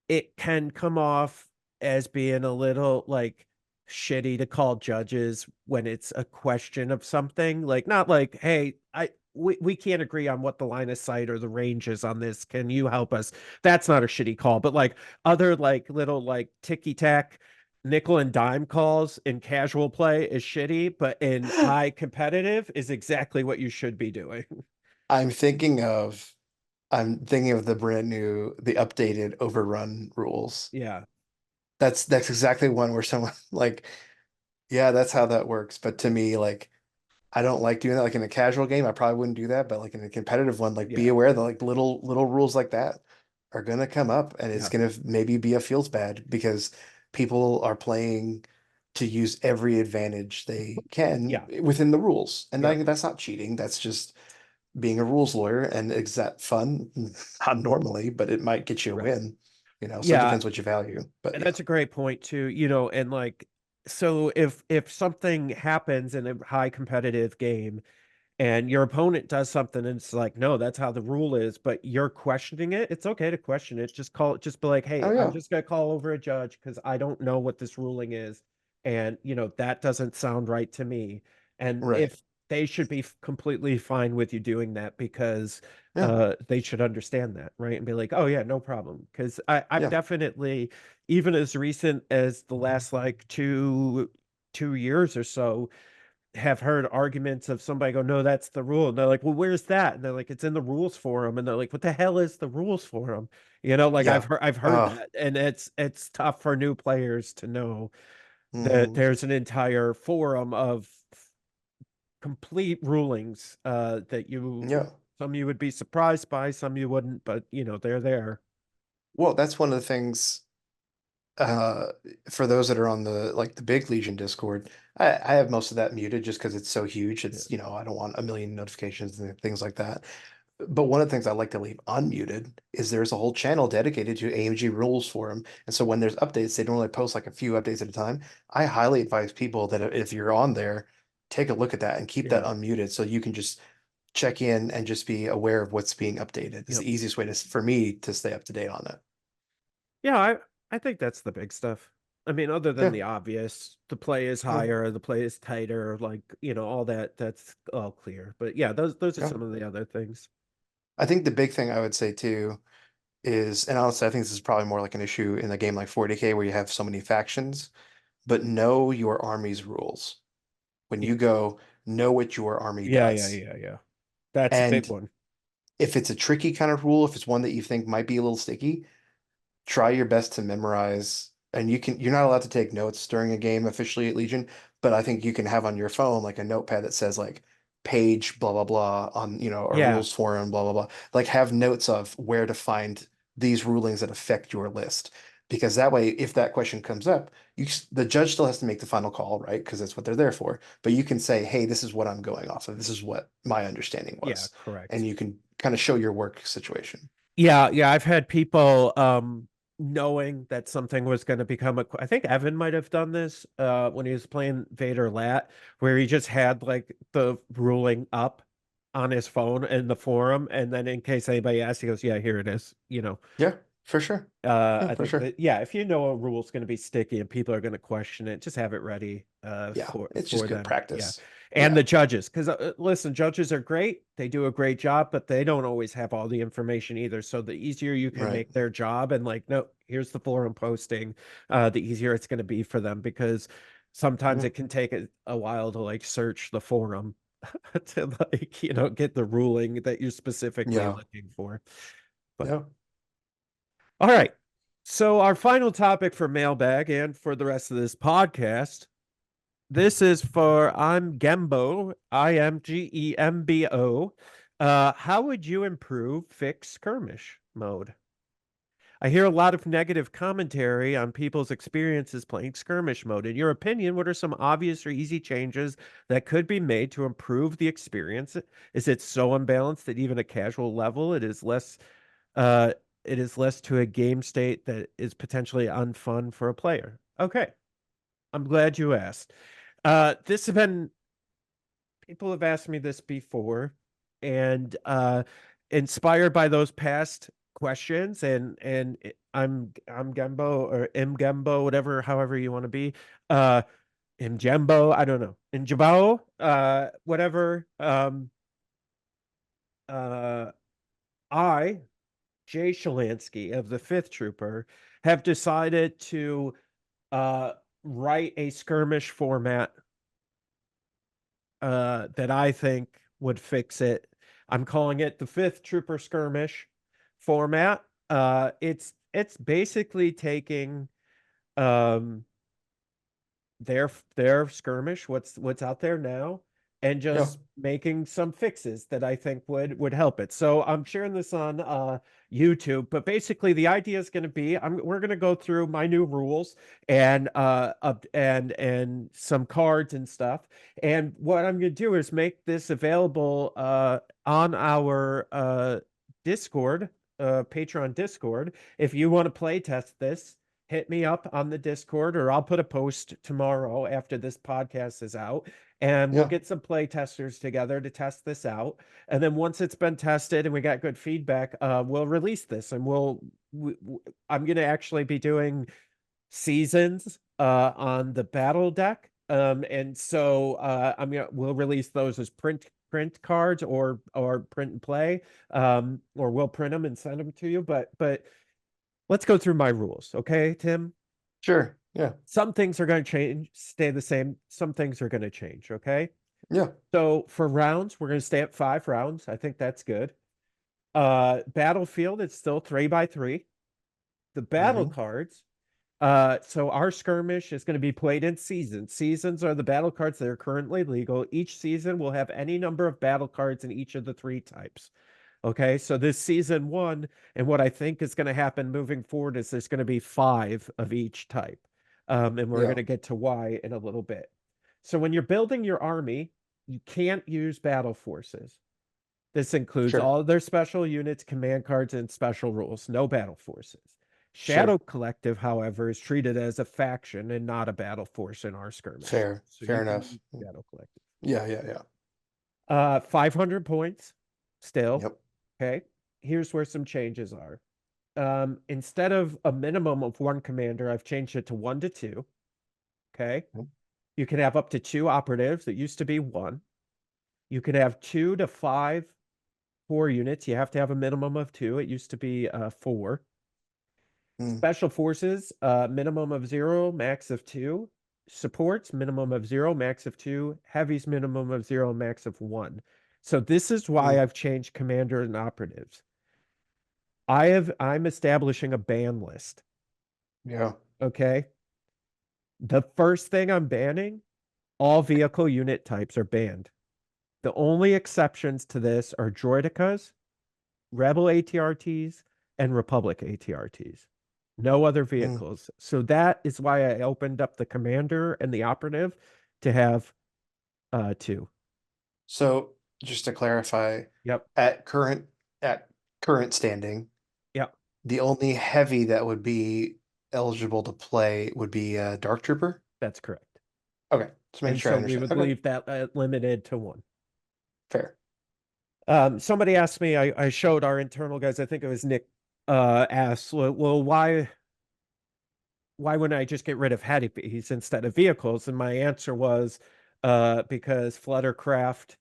it can come off as being a little like shitty to call judges when it's a question of something, like not like, hey, we can't agree on what the line of sight or the range is on this, can you help us? That's not a shitty call, but like other like little like ticky tack nickel and dime calls in casual play is shitty, but in high competitive is exactly what you should be doing. I'm thinking of the updated overrun rules. Yeah, That's exactly one where someone like, yeah, that's how that works. But to me, like, I don't like doing that. Like in a casual game, I probably wouldn't do that. But like in a competitive one, like be yeah, aware that like little rules like that are gonna come up, and it's yeah, gonna maybe be a feels bad because people are playing to use every advantage they can yeah, within the rules. And yeah, that's not cheating. That's just being a rules lawyer. And is that fun? Not normally, but it might get you a right, win. So it yeah. depends what you value. But And yeah. that's a great point too, and like, so if something happens in a high competitive game and your opponent does something and it's like, no, that's how the rule is, but you're questioning it, it's okay to question it. Just be like, hey, Oh I'm yeah. just gonna call over a judge because I don't know what this ruling is. And that doesn't sound right to me. And Right. they should be completely fine with you doing that because Yeah. they should understand that, right? And be like, oh yeah, no problem. Because I've Yeah. definitely, even as recent as the last like 2 years or so, have heard arguments of somebody go, no, that's the rule. And they're like, well, where's that? And they're like, it's in the rules forum. And they're like, what the hell is the rules forum? Like Yeah. I've heard that. And it's tough for new players to know that Hmm. there's an entire forum of complete rulings that Yeah. some you would be surprised by, some you wouldn't, but they're there. Well, that's one of the things uh for those that are on the big Legion Discord. I have most of that muted just because it's so huge. Yeah. It's, I don't want a million notifications and things like that. But one of the things I like to leave unmuted is there's a whole channel dedicated to AMG rules forum. And so when there's updates, they normally post like a few updates at a time. I highly advise people that if you're on there, take a look at that and keep that Yeah. unmuted so you can just check in and just be aware of what's being updated. It's Yep. the easiest way for me to stay up to date on it. Yeah, I think that's the big stuff. I mean, other than Yeah. the obvious, the play is Yeah. higher, the play is tighter, like, all that's all clear. But yeah, those are Yeah. some of the other things. I think the big thing I would say too is, and honestly, I think this is probably more like an issue in a game like 40K where you have so many factions, but know your army's rules. When Y- you go, know what your army Yeah, yeah, does. yeah, yeah. That's a big And one. if it's a tricky kind of rule, if it's one that you think might be a little sticky, try your best to memorize. And you're not allowed to take notes during a game officially at Legion, but I think you can have on your phone like a notepad that says like page blah blah blah on, a Yeah, rules forum, blah blah blah. Like have notes of where to find these rulings that affect your list. Because that way, if that question comes up, the judge still has to make the final call, right? Because that's what they're there for. But you can say, hey, this is what I'm going off of. This is what my understanding yeah, was. And correct. you can kind of show your work situation. Yeah, yeah, I've had people knowing that something was going to become I think Evan might have done this when he was playing Vader Lat, where he just had like the ruling up on his phone in the forum, and then in case anybody asks, he goes, "Yeah, here it is." Yeah, for sure. Yeah, I for think sure. that, yeah, if you know a rule is going to be sticky and people are going to question it, just have it ready Yeah, for it's just good them. Yeah. practice. And Yeah. the judges, because listen, judges are great. They do a great job, but they don't always have all the information either. So the easier you can Right. make their job and like, no, here's the forum posting, the easier it's going to be for them because sometimes Yeah. it can take a while to like search the forum to like, get the ruling that you're specifically Yeah. looking for. But Yeah. all right. So our final topic for mailbag and for the rest of this podcast. This is for I'm Gembo, IMGEMBO. How would you improve fix skirmish mode? I hear a lot of negative commentary on people's experiences playing skirmish mode. In your opinion, what are some obvious or easy changes that could be made to improve the experience? Is it so unbalanced that even a casual level uh it is less to a game state that is potentially unfun for a player? Okay, I'm glad you asked. This has been People have asked me this before, and inspired by those past questions, I'm Gembo or Gembo, whatever, however you want to be, uh, Gembo, I don't know, Njabo, whatever. Uh, I, Jay Shalansky of the Fifth Trooper, have decided to uh write a skirmish format that I think would fix it. I'm calling it the Fifth Trooper Skirmish format. It's basically taking um their skirmish, what's out there now, and Yeah. just making some fixes that I think would help it. So I'm sharing this on YouTube, but basically the idea is going to be we're going to go through my new rules and and some cards and stuff. And what I'm going to do is make this available on our Discord, Patreon Discord. If you want to play test this, hit me up on the Discord, or I'll put a post tomorrow after this podcast is out, and we'll Yeah. get some play testers together to test this out. And then once it's been tested and we got good feedback, we'll release this, and I'm going to actually be doing seasons on the battle deck. And so I mean we'll release those as print cards or print and play. Or we'll print them and send them to you. But let's go through my rules, okay, Tim? Sure. Yeah. Some things are going to change, stay the same. Some things are going to change, okay? Yeah. So for rounds, we're going to stay at 5 rounds. I think that's good. Battlefield, it's still 3x3. The battle Hmm. cards, so our skirmish is going to be played in seasons. Seasons are the battle cards that are currently legal. Each season will have any number of battle cards in each of the 3 types. Okay, so this season 1, and what I think is going to happen moving forward is there's going to be 5 of each type. And we're Yeah. going to get to why in a little bit. So when you're building your army, you can't use battle forces. This includes Sure. all of their special units, command cards, and special rules. No battle forces. Shadow Sure. Collective, however, is treated as a faction and not a battle force in our skirmish. Fair. So Fair you can enough. use Shadow Collective. Yeah. Yeah. Yeah. 500 points still. Yep. Okay. Here's where some changes are. Instead of a minimum of 1 commander, I've changed it to 1 to 2. Okay. Yep. You can have up to 2 operatives. It used to be 1. You can have 2 to 5 4 units. You have to have a minimum of 2. It used to be 4. Mm. Special forces, minimum of 0, max of 2. Supports, minimum of 0, max of 2. Heavies, minimum of 0, max of 1. So this is why Mm. I've changed commander and operatives. I'm establishing a ban list. Yeah. Okay. The first thing I'm banning, all vehicle unit types are banned. The only exceptions to this are droidicas, Rebel ATRTs, and Republic ATRTs. No other Mm. vehicles. So that is why I opened up the commander and the operative to have 2. So just to clarify, Yep. at current at current standing, Yep. the only heavy that would be eligible to play would be Dark Trooper. That's correct. Okay, just making And sure I so we understand. would Okay, leave that limited to 1. fair. Somebody asked me, I showed our internal guys, I think it was Nick, asked, well, why wouldn't I just get rid of heavies instead of vehicles? And my answer was, because Fluttercraft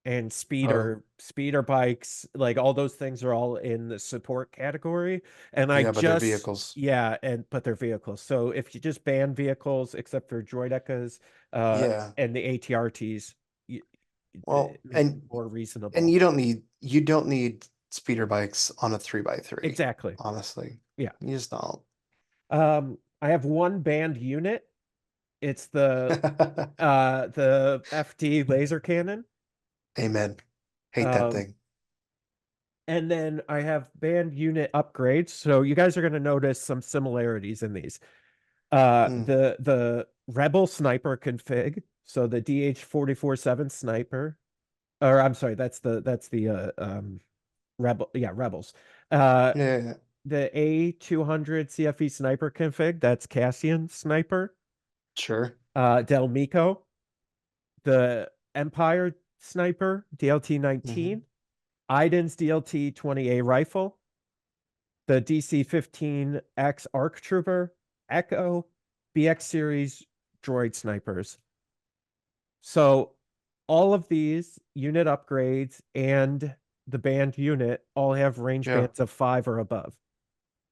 and Oh, speeder bikes, like all those things are all in the support category. And I yeah, but they're just, vehicles. yeah, but they're vehicles. So if you just ban vehicles, except for droidecas, Yeah. and the ATRTs, Well, it makes it more and reasonable. you don't need speeder bikes on a 3x3. Exactly. Honestly, Yeah. you just don't. I have 1 banned unit. It's the FD laser cannon. Amen. Hate that Um, thing. and then I have banned unit upgrades. So you guys are going to notice some similarities in these. Mm. The Rebel sniper config. So the DH-44-7 sniper, or I'm sorry, that's the Rebel, yeah, Rebels. Uh, Yeah, yeah, yeah. the A200 CFE sniper config, that's Cassian sniper. Sure. Del Mico, the Empire sniper, DLT-19. Hmm. Iden's DLT-20A rifle, the DC-15X ARC Trooper, Echo, BX series droid snipers. So all of these unit upgrades and the banned unit all have range Yeah. bands of 5 or above.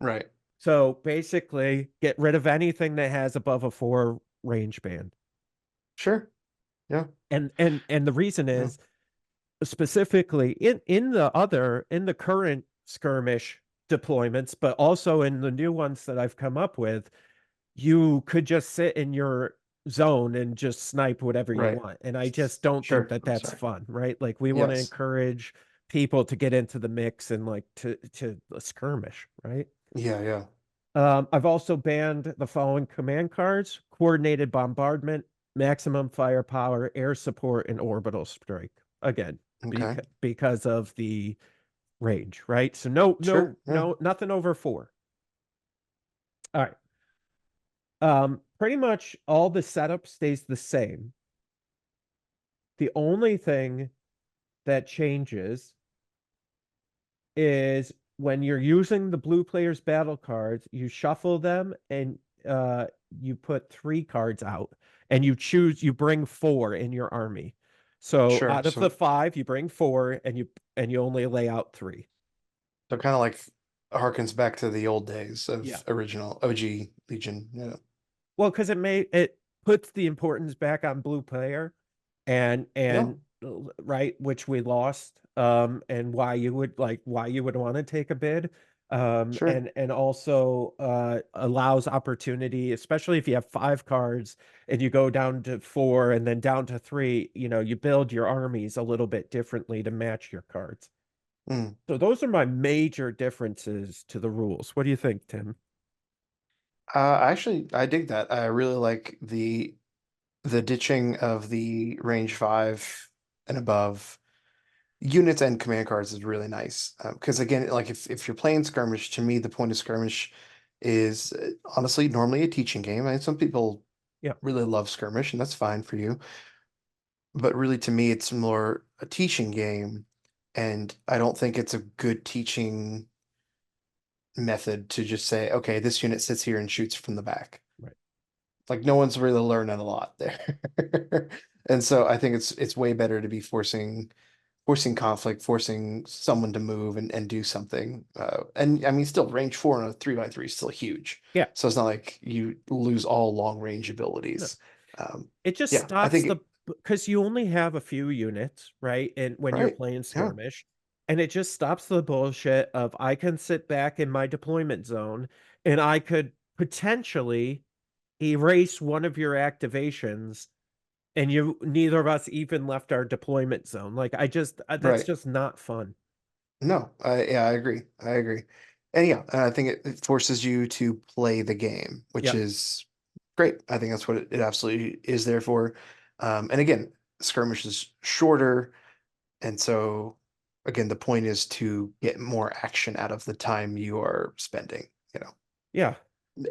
Right. So basically, get rid of anything that has above a 4 range band. Sure. Yeah. And the reason Yeah. is specifically in the current skirmish deployments, but also in the new ones that I've come up with, you could just sit in your zone and just snipe whatever you Right. want. And I just don't think Sure. that I'm that's sorry. fun, right? Like we want to Yes. encourage people to get into the mix and like to a skirmish, right? Yeah, yeah. I've also banned the following command cards: coordinated bombardment, maximum firepower, air support, and orbital strike. Again, Okay. because of the range, right? So no, Sure. Yeah. nothing over 4. All right. Pretty much all the setup stays the same. The only thing that changes is when you're using the blue player's battle cards, you shuffle them and you put 3 cards out. and you bring 4 in your army. So Sure. out of the 5, you bring 4, and you only lay out 3. So kind of like harkens back to the old days Yeah. of original OG Legion. Well, because it puts the importance back on blue player, and Yeah. right, which we lost, and why you would want to take a bid, Sure. and also allows opportunity, especially if you have 5 cards and you go down to 4 and then down to 3. You build your armies a little bit differently to match your cards. Mm. So those are my major differences to the rules. What do you think, Tim? Actually, I dig that. I really like the ditching of the range 5 and above units and command cards is really nice. Because again, like if you're playing skirmish, to me the point of skirmish is honestly normally a teaching game. I mean, some people Yeah. really love skirmish, and that's fine for you. But really, to me, it's more a teaching game, and I don't think it's a good teaching method to just say, okay, this unit sits here and shoots from the back. Right. Like no one's really learning a lot there. And so I think it's way better to be forcing conflict, forcing someone to move and do something. And I mean, still range 4 on a 3x3 is still huge. Yeah. So it's not like you lose all long range No. abilities. It just Yeah, I stops think the because you only have a few units, right? And when you're right. playing Yeah, skirmish, and it just stops the bullshit of I can sit back in my deployment zone and I could potentially erase one of your activations, and neither of us even left our deployment zone. Like that's right. just not fun. No, yeah, I agree. I agree. And yeah, I think it forces you to play the game, which Yep. is great. I think that's what it absolutely is there for. And again, skirmish is shorter. And so, again, the point is to get more action out of the time you are spending. Yeah.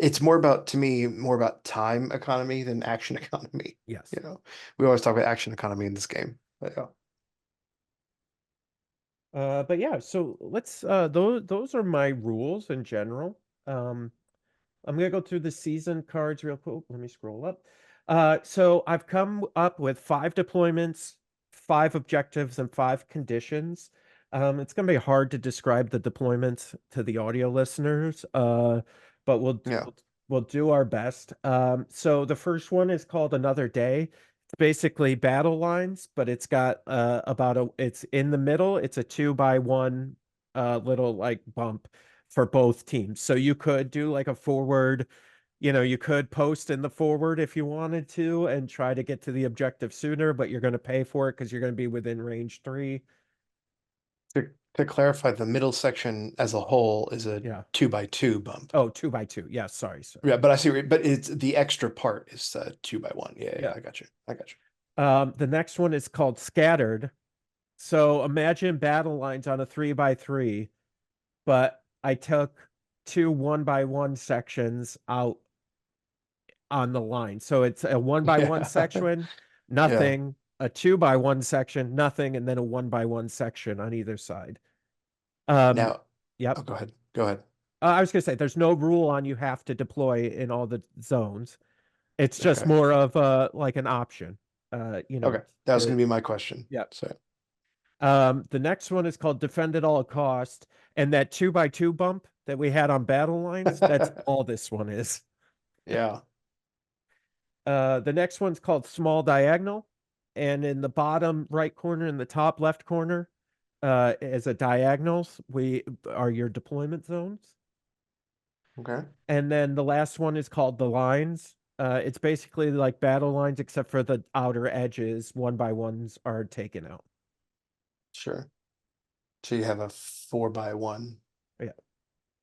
It's more about, to me, more about time economy than action economy. Yes. We always talk about action economy in this game. But yeah. But yeah, so let's those are my rules in general. Um I'm gonna go through the season cards real quick. Let me scroll up. So I've come up with 5 deployments, 5 objectives, and 5 conditions. It's gonna be hard to describe the deployments to the audio listeners, but Yeah. we'll do our best. So the first one is called Another Day. It's basically battle lines, but it's got it's in the middle. It's a 2x1 little like bump for both teams. So you could do like a forward, you could post in the forward if you wanted to and try to get to the objective sooner, but you're going to pay for it because you're going to be within range 3. To clarify, the middle section as a whole is a Yeah. 2x2 bump. Oh, 2x2. Yeah, sorry. Yeah, but I see, but it's the extra part is 2x1. Yeah, Yeah. I got you. I got you. The next one is called Scattered. So imagine battle lines on a 3x3, but I took 2 1x1 sections out on the line. So it's a 1x1 Yeah. section, Yeah. nothing, a 2x1 section, nothing, and then a 1x1 section on either side. Now, Yep. oh, go ahead. Go ahead. I was gonna say there's no rule on you have to deploy in all the zones. It's just Okay. more of like an option. Okay. That was to, going to be my question. yeah. So, The next one is called Defend at All Cost, and that 2x2 bump that we had on battle lines, that's all this one is. yeah. The next one's called Small Diagonal, and in the bottom right corner and the top left corner, as a diagonals, we are your deployment zones. Okay. And then the last one is called The Lines. It's basically like battle lines, except for the outer edges, 1x1s are taken out. Sure. So you have a 4x1. Yeah.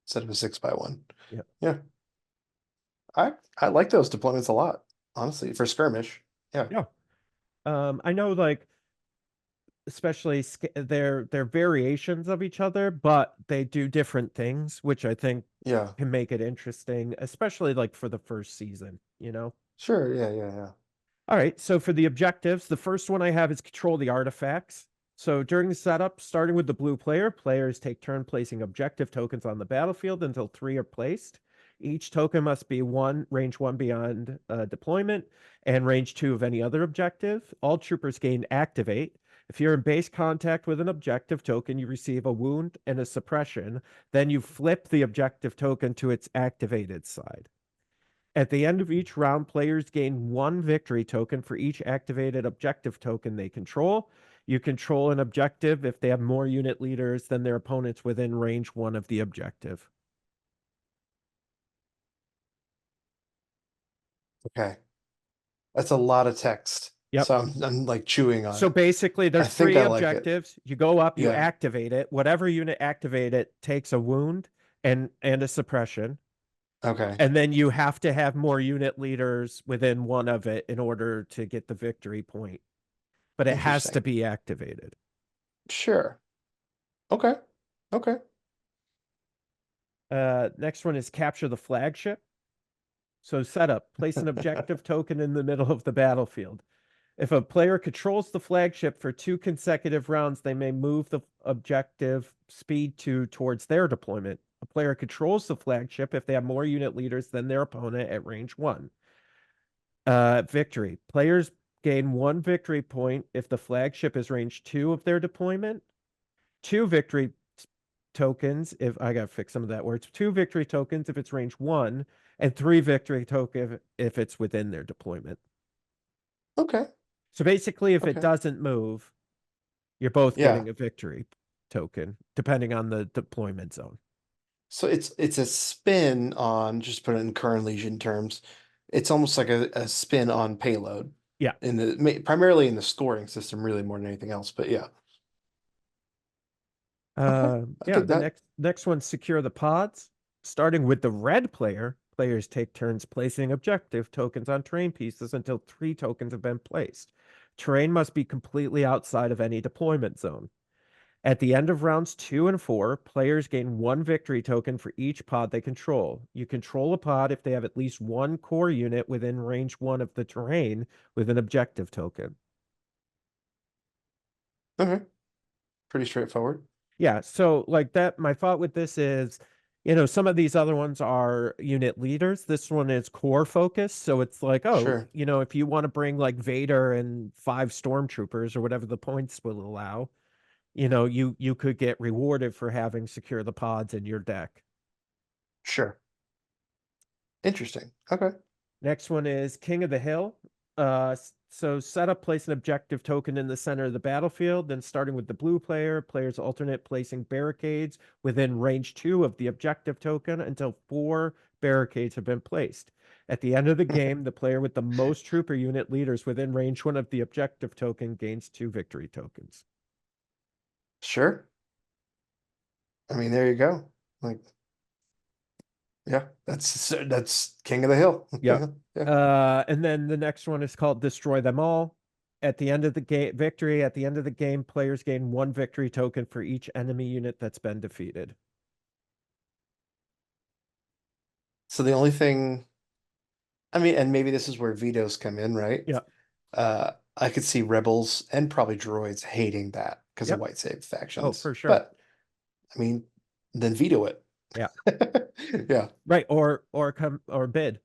Instead of a 6x1. Yeah. Yeah. I like those deployments a lot, honestly, for skirmish. Yeah. Yeah. I know, like, especially they're variations of each other, but they do different things, which I think Yeah. can make it interesting, especially like for the first season. Sure. Yeah. All right, so for the objectives, the first one I have is control the artifacts. So during the setup, starting with the blue player, players take turn placing objective tokens on the battlefield until 3 are placed. Each token must be range 1 beyond deployment and range 2 of any other objective. All troopers gain activate. If you're in base contact with an objective token, you receive a wound and a suppression. Then you flip the objective token to its activated side. At the end of each round, players gain 1 victory token for each activated objective token they control. You control an objective if they have more unit leaders than their opponents within range 1 of the objective. Okay. That's a lot of text. Yep. So I'm like chewing on So it. basically, I there's think 3 I like it. objectives. You go up, you Yeah. activate it. Whatever unit activate it takes a wound and a suppression. Okay. And then you have to have more unit leaders within 1 of it in order to get the victory point. But it has to Interesting. be activated. Sure. Okay. Okay. Next one is capture the flagship. So setup, place an objective token in the middle of the battlefield. If a player controls the flagship for 2 consecutive rounds, they may move the objective speed 2 towards their deployment. A player controls the flagship if they have more unit leaders than their opponent at range 1. Victory. Players gain 1 victory point if the flagship is range 2 of their deployment. 2 victory tokens if I gotta fix some of that words. 2 victory tokens if it's range 1, and 3 victory token if it's within their deployment. Okay. So basically, if it Okay. doesn't move, you're both Yeah. getting a victory token, depending on the deployment zone. So it's a spin on, just put it in current Legion terms. It's almost like a spin on payload. Yeah. Primarily in the scoring system, really more than anything else. But yeah. Okay. I Yeah, dig the that. next one, secure the pods. Starting with the red player, players take turns placing objective tokens on terrain pieces until 3 tokens have been placed. Terrain must be completely outside of any deployment zone. At the end of rounds 2 and 4, players gain 1 victory token for each pod they control. You control a pod if they have at least 1 core unit within range 1 of the terrain with an objective token. Okay. Pretty straightforward. Yeah, so like that, my thought with this is, some of these other ones are unit leaders. This one is core focused. So it's like, oh, Sure. if you want to bring like Vader and 5 stormtroopers or whatever the points will allow, you could get rewarded for having secure the pods in your deck. Sure. Interesting. Okay. Next one is King of the Hill. So set up, place an objective token in the center of the battlefield. Then starting with the blue player, players alternate placing barricades within range 2 of the objective token until 4 barricades have been placed. At the end of the game, the player with the most trooper unit leaders within range 1 of the objective token gains 2 victory tokens. Sure. I mean, there you go. Like, yeah, that's King of the Hill. Yeah. Yeah. And then the next one is called Destroy Them All. At the end of the game, victory. At the end of the game, players gain 1 victory token for each enemy unit that's been defeated. So the only thing, I mean, and maybe this is where vetoes come in, right? Yeah. I could see rebels and probably droids hating that because Yep. of white save factions. Oh, for sure. But I mean, then veto it. Yeah. Yeah. Right. Or bid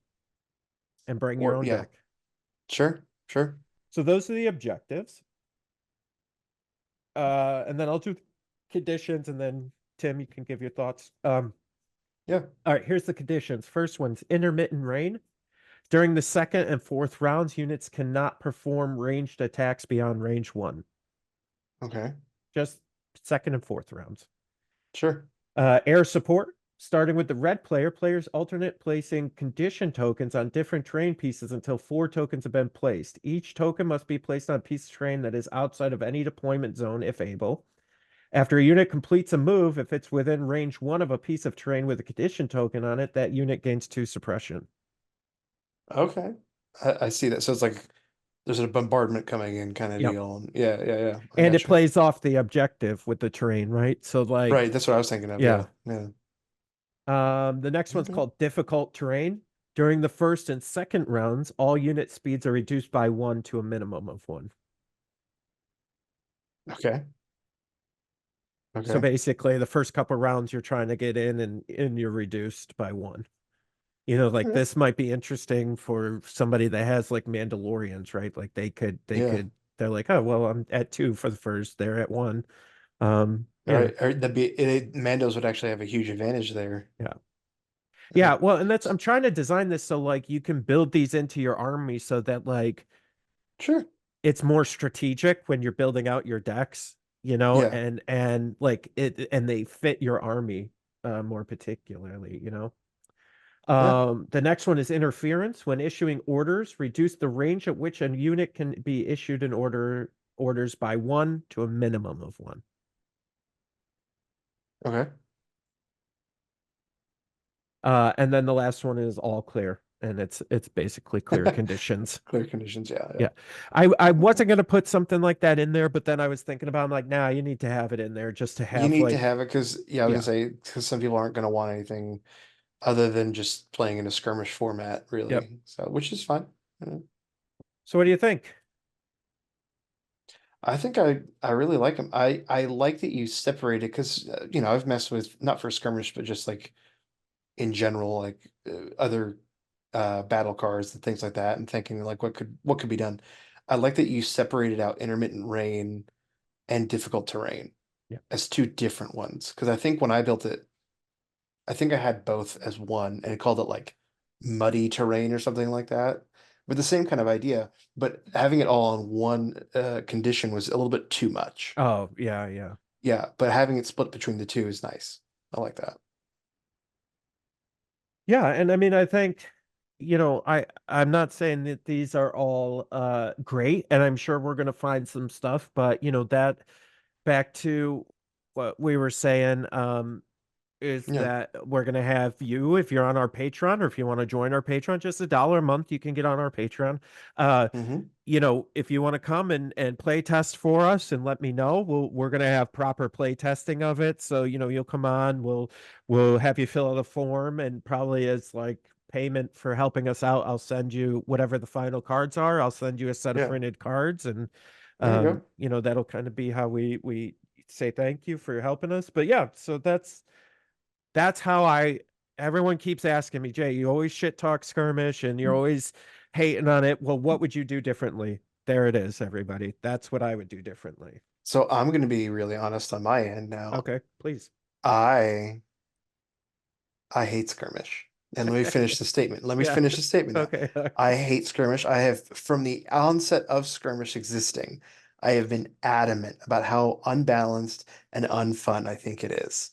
and bring your own deck. Sure. Sure. So those are the objectives. And then I'll do conditions, and then Tim, you can give your thoughts. Yeah. All right, here's the conditions. First one's intermittent rain. During the 2nd and 4th rounds, units cannot perform ranged attacks beyond range 1. Okay. Just 2nd and 4th rounds. Sure. Air support. Starting with the red player, players alternate placing condition tokens on different terrain pieces until 4 tokens have been placed. Each token must be placed on a piece of terrain that is outside of any deployment zone, if able. After a unit completes a move, if it's within range 1 of a piece of terrain with a condition token on it, that unit gains 2 suppression. Okay. I see that. So it's like there's a bombardment coming in kind of deal. Yeah. And it plays off the objective with the terrain, right? So like, right, that's what I was thinking of. Yeah. The next one's called difficult terrain. During the 1st and 2nd rounds, all unit speeds are reduced by 1 to a minimum of 1. Okay. So basically, the first couple rounds you're trying to get in, and you're reduced by 1. Like Okay. this might be interesting for somebody that has like Mandalorians, right? Like Yeah. they're like, oh well, I'm at 2 for the first, they're at 1. All right. Mandos would actually have a huge advantage there. Yeah. Yeah. Yeah, well, and that's I'm trying to design this so like you can build these into your army so that like Sure. it's more strategic when you're building out your decks, Yeah. and like it and they fit your army more particularly. Yeah. The next one is interference. When issuing orders, reduce the range at which a unit can be issued an orders by 1 to a minimum of 1. Okay. And then the last one is all clear, and it's basically clear conditions. Clear conditions. Yeah. Yeah. Yeah. I Okay. wasn't gonna put something like that in there, but then I was thinking about I'm like, nah, you need to have it in there just to You have need to like, have it because, yeah, I was gonna yeah, say, because some people aren't gonna want anything other than just playing in a skirmish format, yep. really. So, which is fine. Mm. So what do you think? I think I really like them. I like that you separate it because I've messed with not for skirmish but just like in general like other battle cards and things like that and thinking like what could be done. I like that you separated out intermittent rain and difficult terrain Yeah. as two different ones because I think when I built it, I think I had both as one and I called it like muddy terrain or something like that. With the same kind of idea, but having it all on one condition was a little bit too much. Oh, yeah, yeah. Yeah, but having it split between the two is nice. I like that. Yeah, and I mean I think, I'm not saying that these are all great, and I'm sure we're gonna find some stuff, but that back to what we were saying, is Yeah. that we're going to have you, if you're on our Patreon or if you want to join our Patreon, just $1 a month, you can get on our Patreon. Uh, Hmm. if you want to come and play test for us and let me know, we're going to have proper play testing of it. So, you'll come on, we'll have you fill out a form, and probably as like payment for helping us out, I'll send you whatever the final cards are. I'll send you a set of Yeah. printed cards, and There you go. that'll kind of be how we say thank you for helping us. But yeah, so that's how everyone keeps asking me, Jay, you always shit talk skirmish and you're always hating on it. Well, what would you do differently? There it is, everybody. That's what I would do differently. So I'm going to be really honest on my end now. Okay, please. I I hate skirmish. And let me finish the statement. Let me Yeah. finish the statement now. Okay. I hate skirmish. I have, from the onset of skirmish existing, I have been adamant about how unbalanced and unfun I think it is.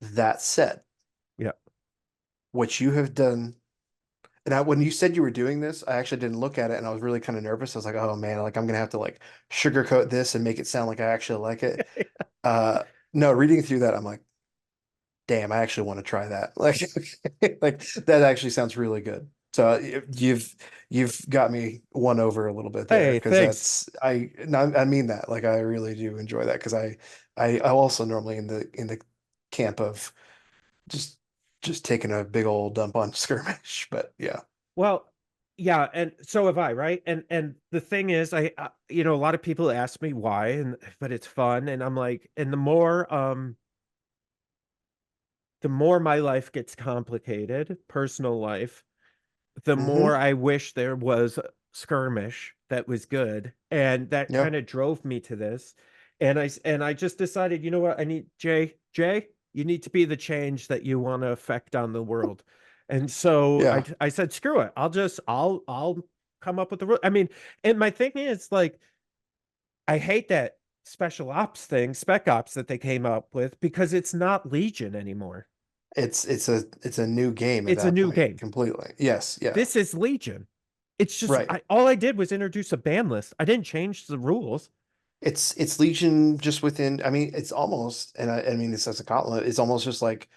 That said, Yeah. what you have done, and when you said you were doing this, I actually didn't look at it and I was really kind of nervous. I was like, oh man, like I'm gonna have to like sugarcoat this and make it sound like I actually like it. Uh no, reading through that, I'm like, damn, I actually want to try that. Like, like that actually sounds really good. So you've got me won over a little bit there Hey, because thanks. I mean that like I really do enjoy that because I'm also normally in the camp of just just taking a big old dump on skirmish. But yeah. Well, yeah, and so have I, right? And the thing is, a lot of people ask me why, but it's fun, and I'm like, and the more my life gets complicated, personal life, the more Mm-hmm. I wish there was skirmish that was good. And that Yeah. kind of drove me to this. And I just decided, you know what? I need Jay, you need to be the change that you want to affect on the world. And so I Yeah. I said, screw it. I'll come up with the rule. I mean, and my thing is like, I hate that special ops thing, spec ops that they came up with because it's not Legion anymore. It's a new game at It's a that new point, game. completely. Yes, yeah. This is Legion. It's just Right. all I did was introduce a ban list. I didn't change the rules. It's Legion just within, I mean, it's almost, and I mean this as a compliment, it's almost just like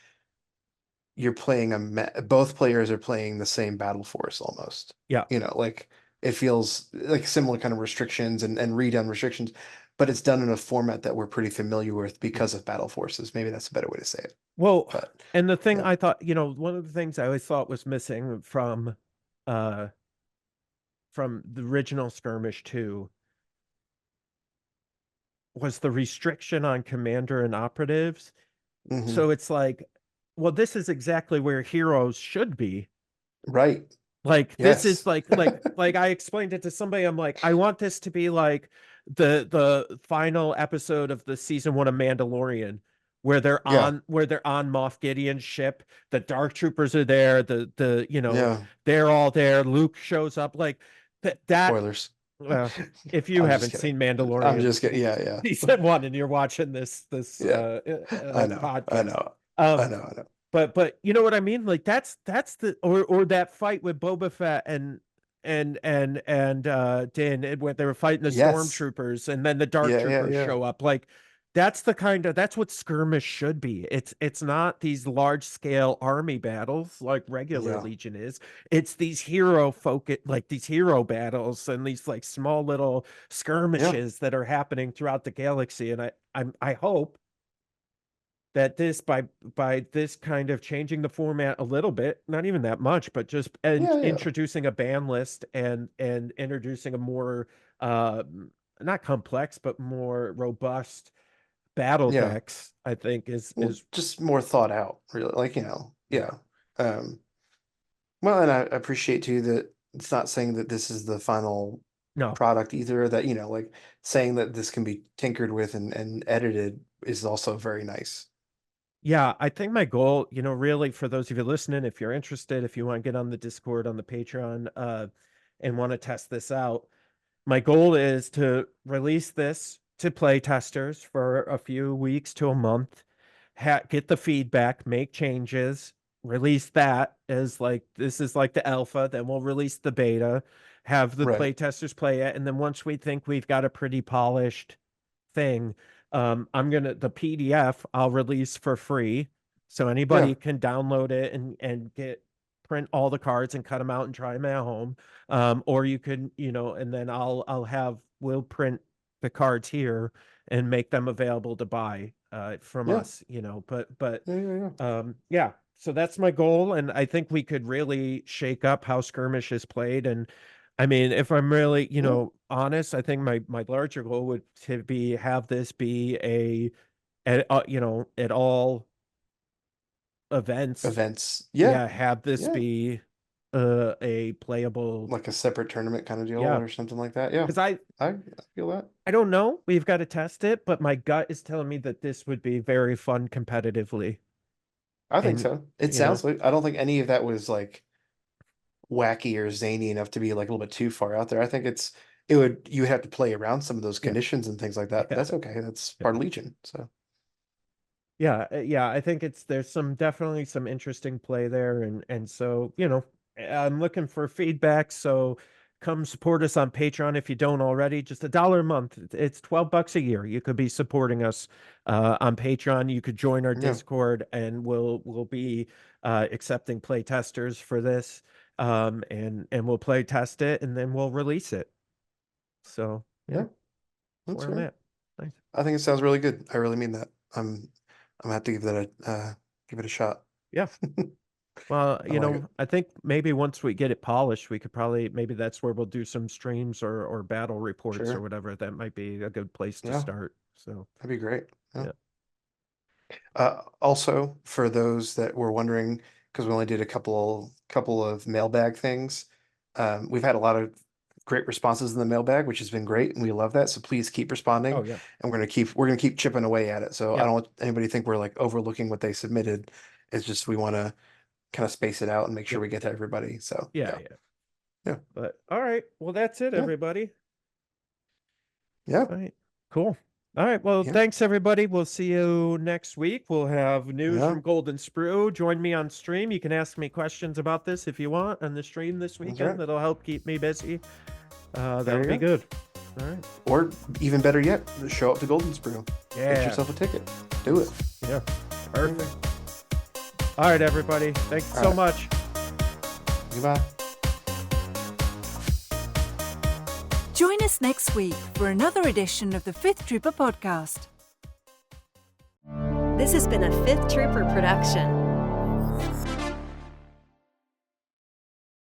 you're playing both players are playing the same battle force almost. Yeah. Like it feels like similar kind of restrictions and redone restrictions, but it's done in a format that we're pretty familiar with because of battle forces. Maybe that's a better way to say it. Well, But and the thing yeah. I thought, one of the things I always thought was missing uh from the original Skirmish 2 was the restriction on commander and operatives. Hmm. So it's like, well, this is exactly where heroes should be. Right. Like this is Yes. like I explained it to somebody. I'm like, I want this to be like the final episode of the season 1 of Mandalorian, Yeah. where they're on Moff Gideon's ship. The Dark Troopers are there. The Yeah. they're all there. Luke shows up. Like that. Spoilers. Well, if you I'm just haven't kidding. seen I'm Mandalorian just kidding. Yeah, yeah. season 1 and you're watching this Yeah. I know. I podcast, know. I um, know. I know. but you know what I mean? Like that's the or that fight with Boba Fett and Din, when they were fighting the Yes. stormtroopers and then the dark Yeah, yeah, troopers yeah. show up. Like that's what skirmish should be. It's not these large scale army battles like regular Yeah. Legion is. It's these hero focus, like these hero battles and these like small little Yeah. skirmishes that are happening throughout the galaxy. And I hope that this by this kind of changing the format a little bit, not even that much, but just Yeah, yeah. introducing a ban list and introducing a more uh not complex but more robust battle Yeah. decks, I think Well, is just more thought out, really. Like, yeah. yeah. Um, well, and I appreciate too that it's not saying that this is the final No. product either, that, like saying that this can be tinkered with and edited is also very nice. Yeah, I think my goal, really for those of you listening, if you're interested, if you want to get on the Discord, on the Patreon, and want to test this out, my goal is to release this to play testers for a few weeks to a month, get the feedback, make changes, release that as like this is like the alpha, then we'll release the beta, have the Right. play testers play it, and then once we think we've got a pretty polished thing, the PDF I'll release for free, so Yeah. anybody can download it and get print all the cards and cut them out and try them at home. Or you can, and then we'll print the cards here and make them available to buy from Yeah. us, but Yeah. Yeah. Yeah. yeah, so that's my goal, and I think we could really shake up how skirmish is played. And I mean, if I'm really, Yeah. honest, I think my larger goal would to be have this be at all events, Events. Yeah. yeah, have this Yeah. be a playable, Like a separate tournament kind of deal yeah, or something like that. Yeah. because I feel that. I don't know, we've got to test it, but my gut is telling me that this would be very fun competitively. I think And so. It you know sounds like I don't think any of that was like wacky or zany enough to be like a little bit too far out there. I think you would have to play around some of those yeah, conditions and things like that, but yeah, that's okay. That's yeah, part of Legion. So yeah, I think there's definitely some interesting play there, and so I'm looking for feedback. So come support us on Patreon if you don't already. Just $1 a month. It's $12 a year. You could be supporting us on Patreon. You could join our yeah. Discord, and we'll be accepting play testers for this, and we'll play test it, and then we'll release it. So yeah, Yeah. that's That's where I'm great. at. Nice. I think it sounds really good. I really mean that. I'm gonna have to give it a shot. Yeah. Well, I like it. I think maybe once we get it polished, we could probably, maybe that's where we'll do some streams or battle reports or Sure. whatever. That might be a good place to Yeah, start. So, that'd be great. Yeah. yeah. Also, for those that were wondering, because we only did a couple of mailbag things, we've had a lot of great responses in the mailbag, which has been great, and we love that. So please keep responding, Oh, yeah. and we're gonna keep chipping away at it. So I Yep. don't want anybody to think we're like overlooking what they submitted. It's just we want to kind of space it out and make sure Yep. we get to everybody. So Yeah. yeah, Yeah. yeah, But all right. Well, that's it, yeah, everybody. yeah, All right. Cool. All right. Well, yeah, thanks, everybody. We'll see you next week. We'll have news yeah. from Golden Sprue. Join me on stream. You can ask me questions about this if you want on the stream this That's weekend. right. That'll help keep me busy. There That'll you be go. good. All right. Or even better yet, show up to Golden Sprue. Yeah. Get yourself a ticket. Do it. Yeah. Perfect. All right, everybody. Thank you so much. Goodbye. Join us next week for another edition of the Fifth Trooper podcast. This has been a Fifth Trooper production.